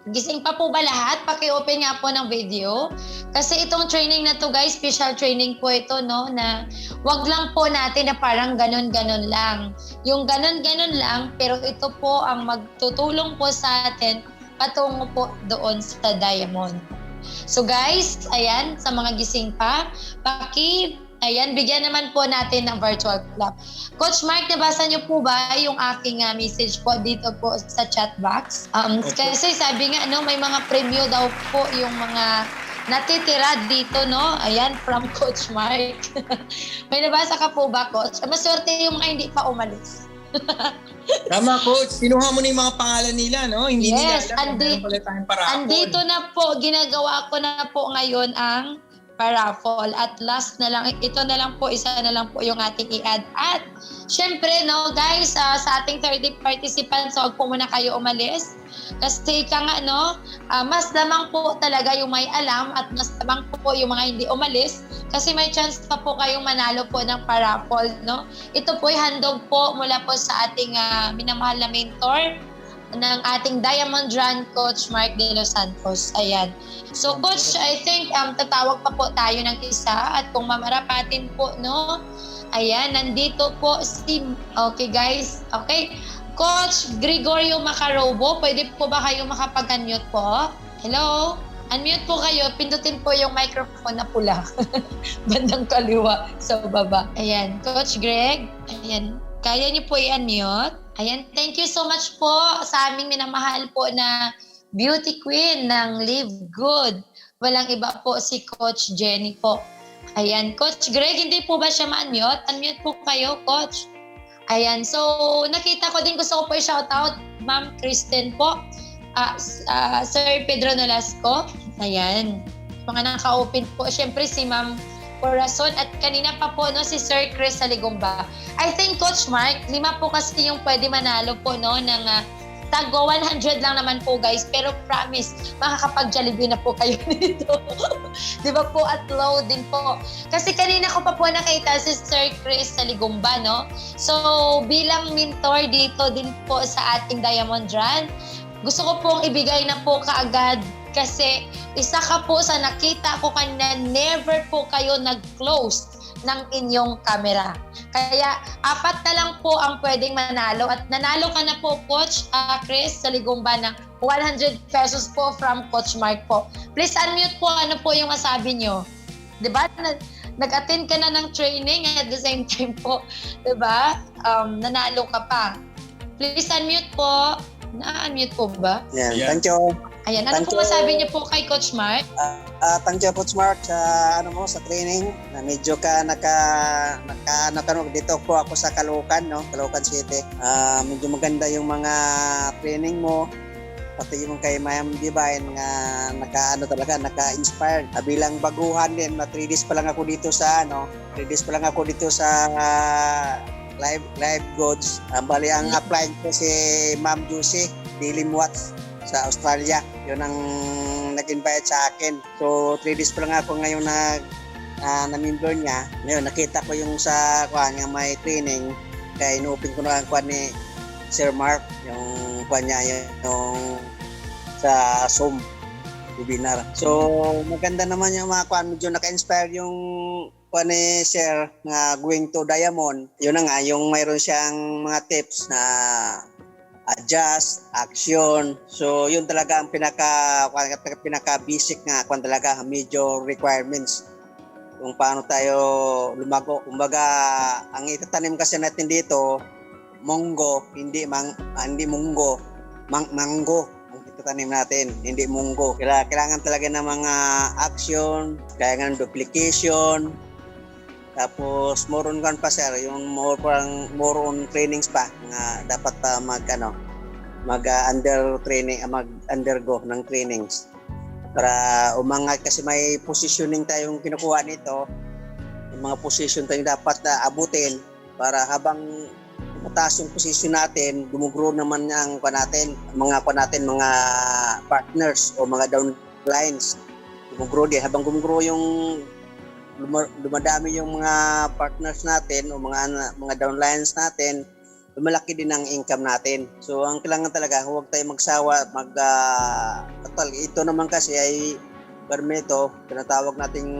Gising pa po ba lahat? Paki-open nga po ng video. Kasi itong training na to guys, special training po ito, no? Na wag lang po natin na parang ganun-ganun lang. Yung ganun-ganun lang, pero ito po ang magtutulong po sa atin patungo po doon sa diamond. So guys, ayan, sa mga gising pa, ayan, bigyan naman po natin ng virtual clap. Coach Mark, nabasa niyo po ba yung aking message po dito po sa chat box? Kasi sabi nga, no, may mga preview daw po yung mga natitira dito, no? Ayan, from Coach Mark. May nabasa ka po ba, Coach? Maswerte yung mga hindi pa umalis. Tama, Coach. Kinuha mo na yung mga pangalan nila, no? Hindi Yes, nila alam na meron pala tayong paraffol. andito na po, ginagawa ko na po ngayon ang paraffol. At last na lang, ito na lang po, isa na lang po yung ating i-add. At syempre, no, guys, sa ating 30 participants, so huwag po muna kayo umalis. Kasi ika nga, no, mas lamang po talaga yung may alam at mas lamang po yung mga hindi umalis. Kasi may chance pa po kayong manalo po ng paraffol, no. Ito po'y handog po mula po sa ating minamahal na mentor ng ating Diamond Run Coach Mark De Los Santos. Ayan. So Coach, I think tatawag pa po tayo ng isa at kung mamarapatin po, no? Ayan, nandito po si... Okay guys, okay. Coach Gregorio Macarobo, pwede po ba kayo makapag-unmute po? Hello? Unmute po kayo, pindutin po yung microphone na pula. Bandang kaliwa sa baba. Ayan, Coach Greg, ayan. Kaya niyo po i-unmute? Ayan, thank you so much po sa aming minamahal po na beauty queen ng Live Good. Walang iba po si Coach Jenny po. Ayan, Coach Greg, hindi po ba siya ma-unmute? Unmute po kayo, Coach. Ayan, so nakita ko din, gusto ko po i-shoutout, Ma'am Kristen po, Sir Pedro Nolasco. Ayan, mga naka-open po. Siyempre si Ma'am Corazon at kanina pa po, no, si Sir Chris Saligumba. I think, Coach Mark, 5 po kasi yung pwede manalo po, no, ng tago 100 lang naman po, guys. Pero promise, makakapag-Jollibee na po kayo nito. Di ba po? At low din po. Kasi kanina ko pa po nakita si Sir Chris Saligumba, no? So, bilang mentor dito din po sa ating Diamond Run, gusto ko pong ibigay na po kaagad kasi isa ka po sa nakita ko kanina, never po kayo nag-close ng inyong camera. Kaya 4 na lang po ang pwedeng manalo at nanalo ka na po, Coach Chris Saligumba ng 100 pesos po from Coach Mark po. Please unmute po, ano po yung masabi nyo? Diba? Nag-attend ka na ng training at the same time po, diba? Nanalo ka pa. Please unmute po. Na-unmute po ba? Yeah, Yeah. thank you. Ayan, ano po masabi niyo po kay Coach Mark? Thank you, Coach Mark, sa sa training. Na medyo ka dito po ako sa Caloocan, no? Caloocan City. Medyo maganda yung mga training mo. Pati yung kay Ma'am Divine, mga naka-inspired. Bilang baguhan din, 3 days pa lang ako dito sa Live Goods. Bali ang apply ko si Ma'am Juicy Dilimwat sa Australia. Yun ang nag-invite sa akin. So 3 days pa lang ako ngayon na-member niya. Ngayon nakita ko yung sa nga may training. Kaya inopen ko na ang ni Sir Mark, yung niya yung sa Zoom webinar. So maganda naman yung mga medyo naka-inspire yung ni Sir nga going to Diamond. Yun na nga, yung mayroon siyang mga tips na adjust, action. So yun talaga ang pinaka-basic nga talaga major requirements kung paano tayo lumago. Kumbaga, ang itatanim kasi natin dito, munggo, hindi munggo, manggo ang itatanim natin, hindi munggo. Kailangan talaga ng mga action, kailangan duplication. Tapos more on pa sir, yung more on trainings pa nga dapat mag-undergo ng trainings para umangat kasi may positioning tayong kinukuha nito. Yung mga position tayong dapat abutin para habang mataas yung position natin, gumugrow naman ang mga partners o mga downlines. Gumugrow din habang gumugrow yung dumadami yung mga partners natin o mga downlines natin, lumalaki din ang income natin. So ang kailangan talaga, huwag tayo magsawa, ito naman kasi ay permito, tinatawag nating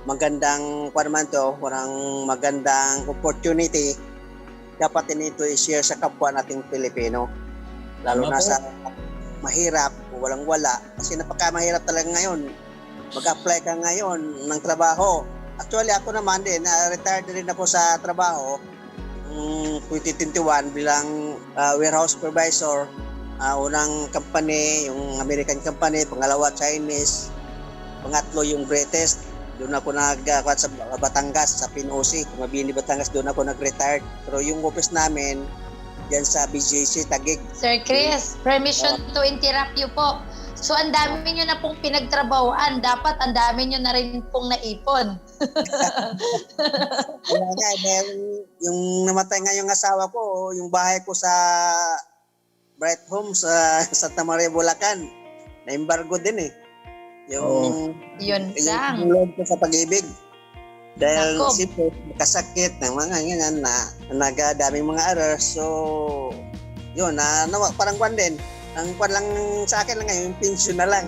magandang parang magandang opportunity. Dapat ito i-share sa kapwa nating Pilipino. Lalo Tama na po. sa mahirap o walang-wala. Kasi napakamahirap talaga ngayon. Mag-apply ka ngayon ng trabaho. Actually, ako naman din, retired din ako sa trabaho. 2021 bilang warehouse supervisor. Unang company, yung American company, pangalawa Chinese, pangatlo yung greatest. Doon ako sa Batangas, sa Pinosi, Mabini, Batangas, doon ako nag-retired. Pero yung office namin, yan sa BJC, Taguig. Sir Chris, permission to interrupt you po. So ang dami nyo na pong pinagtrabahoan, dapat ang dami nyo na rin pong naipon. Kaya nga, yung namatay nga yung asawa ko, yung bahay ko sa Bright Homes sa Santa Maria, Bulacan, na-embargo din eh. Yun lang. Yung loan ko sa Pag-ibig. Dahil Nako. siyempre, kasakit ng mga ganyan na nagadaming mga errors. So, yun, parang kwan din. Ang kwan lang sa akin lang ngayon, yung pension na lang.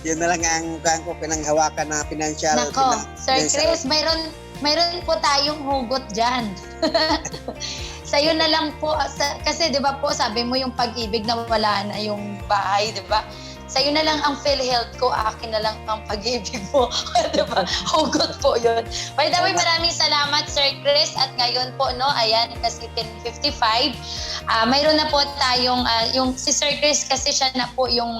Yun na lang ang kwan ko pinanghawakan na financial. Nako, Sir Chris, mayroon po tayong hugot dyan. Sa'yo na lang po, kasi di ba po sabi mo yung Pag-ibig na wala na yung bahay, di ba? Sa'yo na lang ang PhilHealth ko, akin na lang ang Pag-ibig mo. Diba? Hugot po yun. By the way, maraming salamat, Sir Chris. At ngayon po, no, ayan, kasi 10:55. Mayroon na po tayong, yung si Sir Chris kasi siya na po yung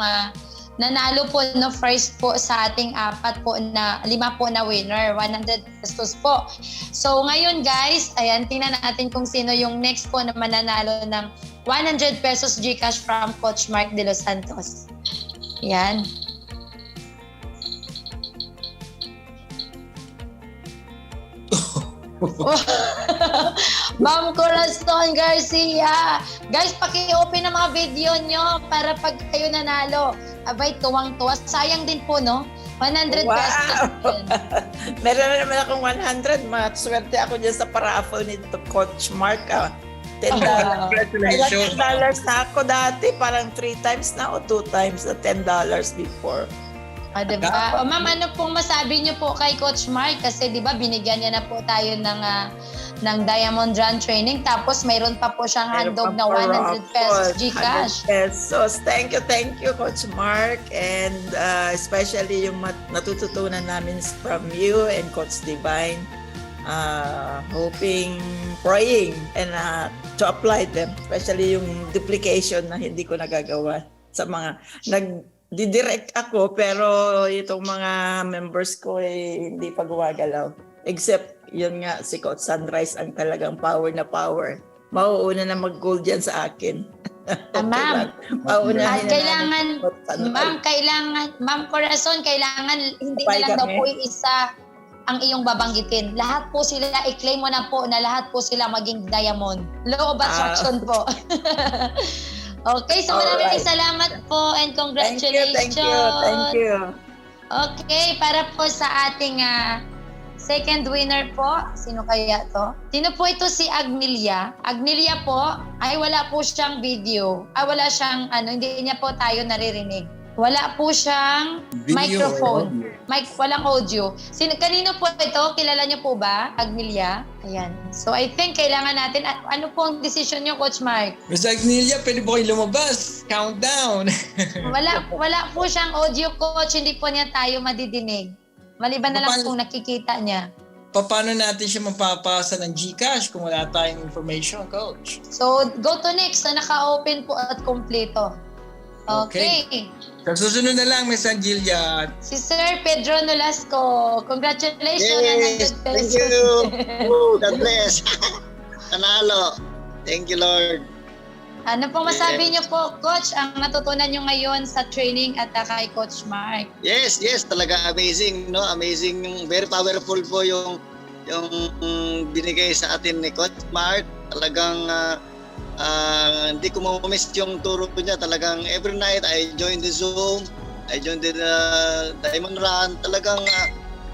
nanalo po no first po sa ating 5 po na winner, 100 pesos po. So ngayon guys, ayan, tingnan natin kung sino yung next po na mananalo ng 100 pesos GCash from Coach Mark De Los Santos. Yan. Ma'am Corazon Garcia. Guys, paki-open ang mga video nyo para pag kayo nanalo. Abay, tuwang-tuwa. Sayang din po, no? 100 Wow! pesos din. Meron na naman akong 100. Swerte ako dyan sa paraffle nito, Coach Mark. $10. Congratulations. $10 na ako dati. Parang 3 times na o 2 times na $10 before. Diba? O ma'am, ano pong masabi niyo po kay Coach Mark? Kasi diba, binigyan niya na po tayo ng Diamond Run training. Tapos mayroon pa po siyang handog na 100 pesos GCash. 100 pesos. Thank you, Coach Mark. And especially yung natututunan namin from you and Coach Divine. Hoping, praying, and to apply them. Especially yung duplication na hindi ko nagagawa sa mga didirect ako, pero itong mga members ko hindi pa gumagalaw. Except, yun nga, si Coach Sunrise ang talagang power na power. Mauuna na mag-gold yan sa akin. Ma'am, Mauunahin na kailangan, namin si Coach Sunrise. Ma'am Corazon, kailangan hindi na lang daw po isa ang iyong babanggitin. Lahat po sila, i-claim mo na po na lahat po sila maging diamond. Law of attraction po. Okay, so maraming salamat po and congratulations. Thank you. Okay, para po sa ating second winner po, sino kaya to? Sino po ito? Si Agnelia. Agnelia po, ay wala po siyang video. Wala siyang, hindi niya po tayo naririnig. Wala po siyang microphone. Walang audio. Kanino po ito? Kilala niyo po ba? Agnelia? Ayan. So I think kailangan natin, ano po ang decision niyo, Coach Mark? Miss Agnelia, pwede po kayo lumabas. Countdown. Wala po siyang audio, Coach. Hindi po niya tayo madidinig. Maliban na lang kung nakikita niya. Paano natin siya mapapasa ng GCash kung wala tayong information, Coach? So go to next na naka-open po at kompleto. Okay. Sa susunod na lang, Miss Angelia. Si Sir Pedro Nolasco. Congratulations. Yes, 100 thank pesos. you. Woo, God bless. Nanalo. Thank you, Lord. Ano pong masabi niyo po, Coach, ang natutunan niyo ngayon sa training at kay Coach Mark? Yes, talaga amazing, no? Amazing, very powerful po yung binigay sa atin ni Coach Mark. Talagang hindi ko ma-miss yung turo niya. Talagang every night I join the Zoom, I join the Diamond Run. Talagang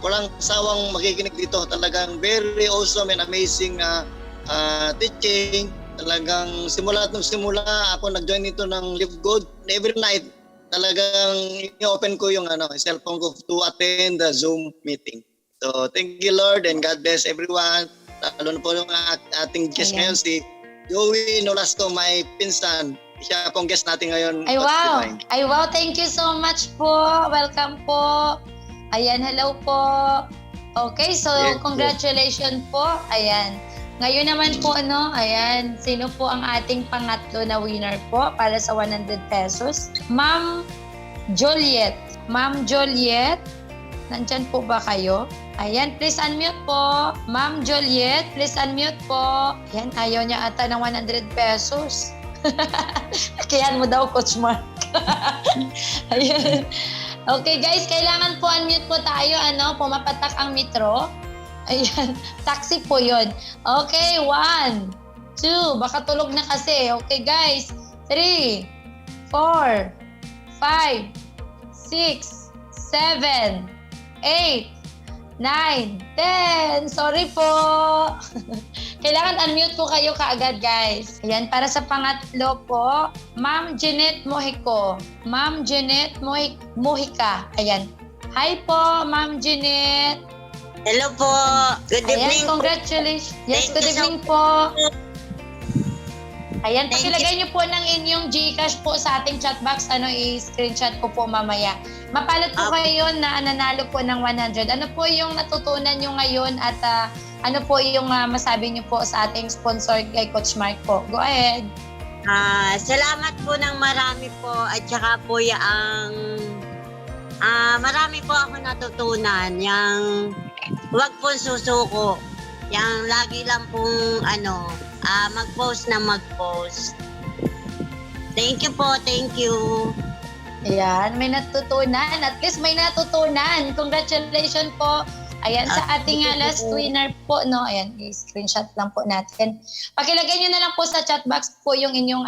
walang sawang makikinig dito. Talagang very awesome and amazing teaching. Talagang simula ako nag-join nito ng Live Good. Every night, talagang i-open ko yung cellphone ko to attend the Zoom meeting. So, thank you Lord and God bless everyone. Lalo na po yung ating guest ngayon, si Joey Nolasco, my pinsan. Siya pong guest natin ngayon. Ay Coach wow! Divine. Ay wow! Thank you so much po! Welcome po! Ayan, hello po! Okay, so Yes, congratulations po. Ayan. Ngayon naman po, ayan, sino po ang ating pangatlo na winner po para sa 100 pesos? Ma'am Juliet. Ma'am Juliet, nandyan po ba kayo? Ayan, please unmute po. Ma'am Juliet, please unmute po. Ayan, ayaw niya ata ng 100 pesos. Kayan mo daw, Coach Mark. Ayan. Okay guys, kailangan po unmute po tayo, pumapatak ang metro. Ayan, taxi po yun. Okay, 1, 2, baka tulog na kasi. Okay guys, 3, 4, 5, 6, 7, 8, 9, 10. Sorry po. Kailangan unmute po kayo kaagad, guys. Ayan, para sa pangatlo po, Ma'am Jeanette Mojico. Ma'am Jeanette Mojica. Ayan. Hi po, Ma'am Jeanette. Hello po. Good evening. Ayan, congratulations. Yes, Thank good you so evening po. Ayan, Thank pakilagay niyo po ng inyong GCash po sa ating chat box. I-screenshot ko po mamaya. Mapalad po kayo na nanalo po ng 100. Ano po yung natutunan niyo ngayon at ano po yung masabi niyo po sa ating sponsor kay Coach Mark po? Go ahead. Salamat po ng marami po at saka po marami po ako natutunan. Yang huwag po susuko. Yang lagi lang pong mag-post na mag-post. Thank you po, thank you. Ayan, may natutunan. At least may natutunan. Congratulations po. Ayan, sa ating last winner po, ayan, i-screenshot lang po natin. Pakilagay nyo na lang po sa chat box po yung inyong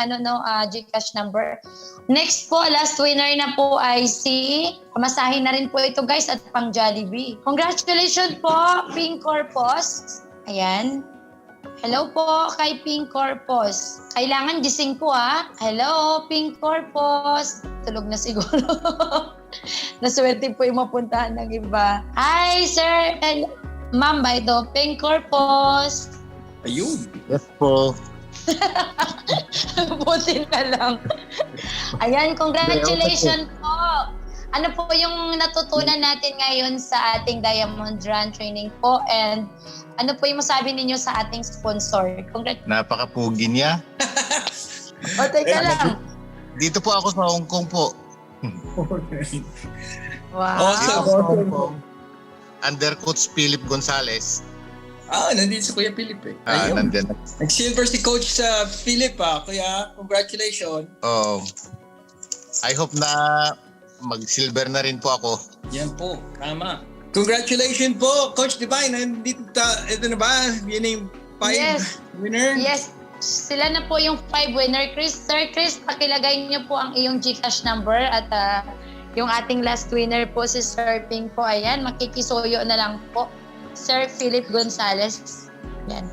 GCash number. Next po, last winner na po ay pamasahin na rin po ito guys at pang Jollibee. Congratulations po, Pink Corpus. Ayan. Hello po kay Pink Corpus. Kailangan gising po Hello, Pink Corpus. Tulog na siguro. Naswerte po yung mapuntahan ng iba. Hi, sir. Ma'am ba ito? Pink Corpus. Ayun. Yes po. Buti na lang. Ayan, congratulations po. Ano po yung natutunan natin ngayon sa ating Diamond Run training po? And ano po yung masabi ninyo sa ating sponsor? Napakapugi niya. Teka lang. Dito po ako sa Hong Kong po. Wow. Awesome. Under Coach Philip Gonzalez. Nandito si Kuya Philip Ayun. Nandyan. Nag-silver si Coach Philip Kuya, congratulations. I hope na mag-silver na rin po ako. Yan po, tama. Congratulations po, Coach Divine. Ito na ba? Yan yung 5 winner? Yes. Sila na po yung 5 winner. Sir Chris, pakilagay niyo po ang iyong GCash number at yung ating last winner po si Sir Ping po. Ayan, makikisuyo na lang po. Sir Philip Gonzalez. Ayan.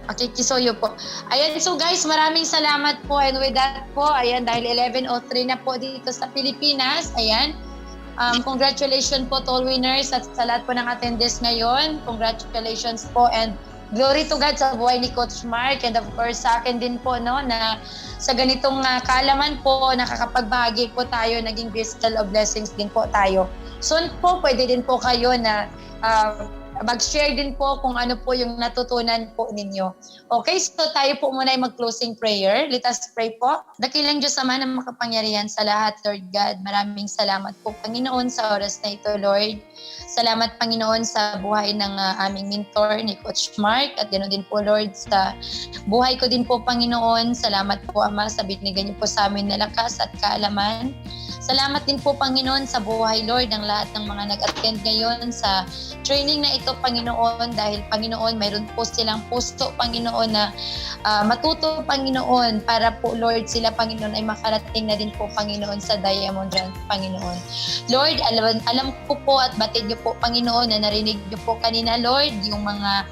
Makikisuyo po. Ayan, so guys, maraming salamat po. And with that po, ayan, dahil 11:03 na po dito sa Pilipinas. Ayan. Congratulations po to all winners at sa lahat po ng attendees ngayon. Congratulations po and glory to God sa buhay ni Coach Mark and of course sa akin din po na sa ganitong kaalaman po nakakapagbahagi po tayo, naging vessel of blessings din po tayo. Soon po pwede din po kayo na mag-share din po kung ano po yung natutunan po ninyo. Okay, so tayo po muna ay mag-closing prayer. Let us pray po. Dakilang Diyos Ama na makapangyarihan sa lahat, Lord God. Maraming salamat po, Panginoon, sa oras na ito, Lord. Salamat, Panginoon, sa buhay ng aming mentor ni Coach Mark at ganoon din po, Lord, sa buhay ko din po, Panginoon. Salamat po, Ama, sa binigay niyo po sa amin na lakas at kaalaman. Salamat din po, Panginoon, sa buhay, Lord, ng lahat ng mga nag-attend ngayon sa training na ito, Panginoon, dahil, Panginoon, mayroon po silang puso, Panginoon, na matuto, Panginoon, para po, Lord, sila, Panginoon, ay makarating na din po, Panginoon, sa Diamond Run, Panginoon. Lord, alam ko po at batid niyo po, Panginoon, na narinig niyo po kanina, Lord, yung mga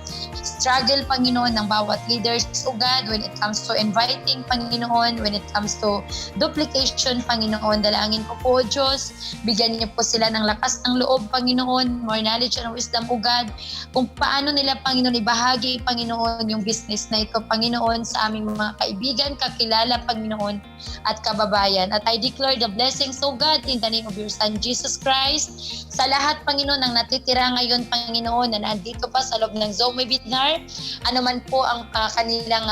struggle, Panginoon, ng bawat leaders, O God, when it comes to inviting, Panginoon, when it comes to duplication, Panginoon, dalangin ko po, Diyos, bigyan niyo po sila ng lakas ng loob, Panginoon, more knowledge and wisdom, O God, kung paano nila, Panginoon, ibahagi, Panginoon, yung business na ito, Panginoon, sa aming mga kaibigan, kakilala, Panginoon, at kababayan. At I declare the blessings, O God, in the name of your Son, Jesus Christ, sa lahat, Panginoon, ng natitira ngayon, Panginoon, na nandito pa sa loob ng Zoom webinar, ano man po ang kanilang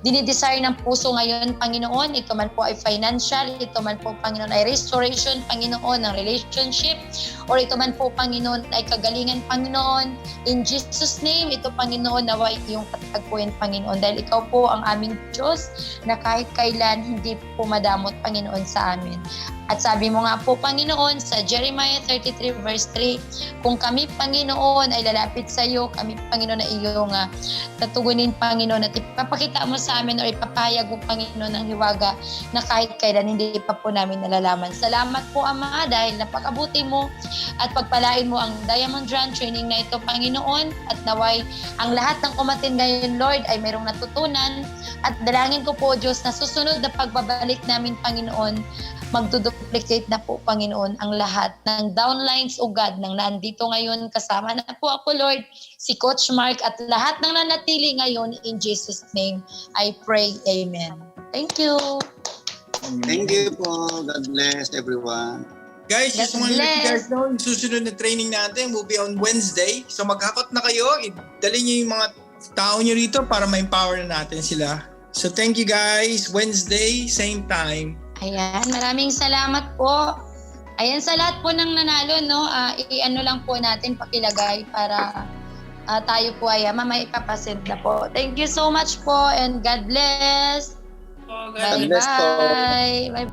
dinidesire ng puso ngayon, Panginoon, ito man po ay financial, ito man po, Panginoon, ay restoration, Panginoon, ng relationship, or ito man po, Panginoon, ay kagalingan, Panginoon, in Jesus' name, ito, Panginoon, naway iyong katagpuin, Panginoon, dahil ikaw po ang aming Diyos na kahit kailan hindi po madamot, Panginoon, sa amin. At sabi mo nga po, Panginoon, sa Jeremiah 33 verse 3, kung kami, Panginoon, ay lalapit sa iyo, kami, Panginoon, na iyong tatugunin, Panginoon, at ipapakita mo sa amin o ipapahayag mo, Panginoon, ng hiwaga na kahit kailan hindi pa po namin nalalaman. Salamat po, Ama, dahil napakabuti mo at pagpalain mo ang Diamond Run training na ito, Panginoon, at naway ang lahat ng umatin ngayon, Lord, ay mayroong natutunan. At dalangin ko po, Diyos, na susunod na pagbabalik namin, Panginoon, magduduplicate na po, Panginoon, ang lahat ng downlines, O God, nang nandito ngayon. Kasama na po ako, Lord, si Coach Mark at lahat ng nanatili ngayon. In Jesus' name, I pray. Amen. Thank you. Thank you po. God bless everyone. Guys, just God want to let you bless. guys know, yung susunod na training natin will be on Wednesday. So maghakot na kayo, dali niyo yung mga tao niyo rito para ma-empower na natin sila. So thank you guys. Wednesday, same time. Ayan, maraming salamat po. Ayan, sa lahat po ng nanalo, no, i-ano lang po natin, pakilagay para tayo po ay mamaya ipapasend na po. Thank you so much po and God bless. God Bye-bye. bless po. Bye.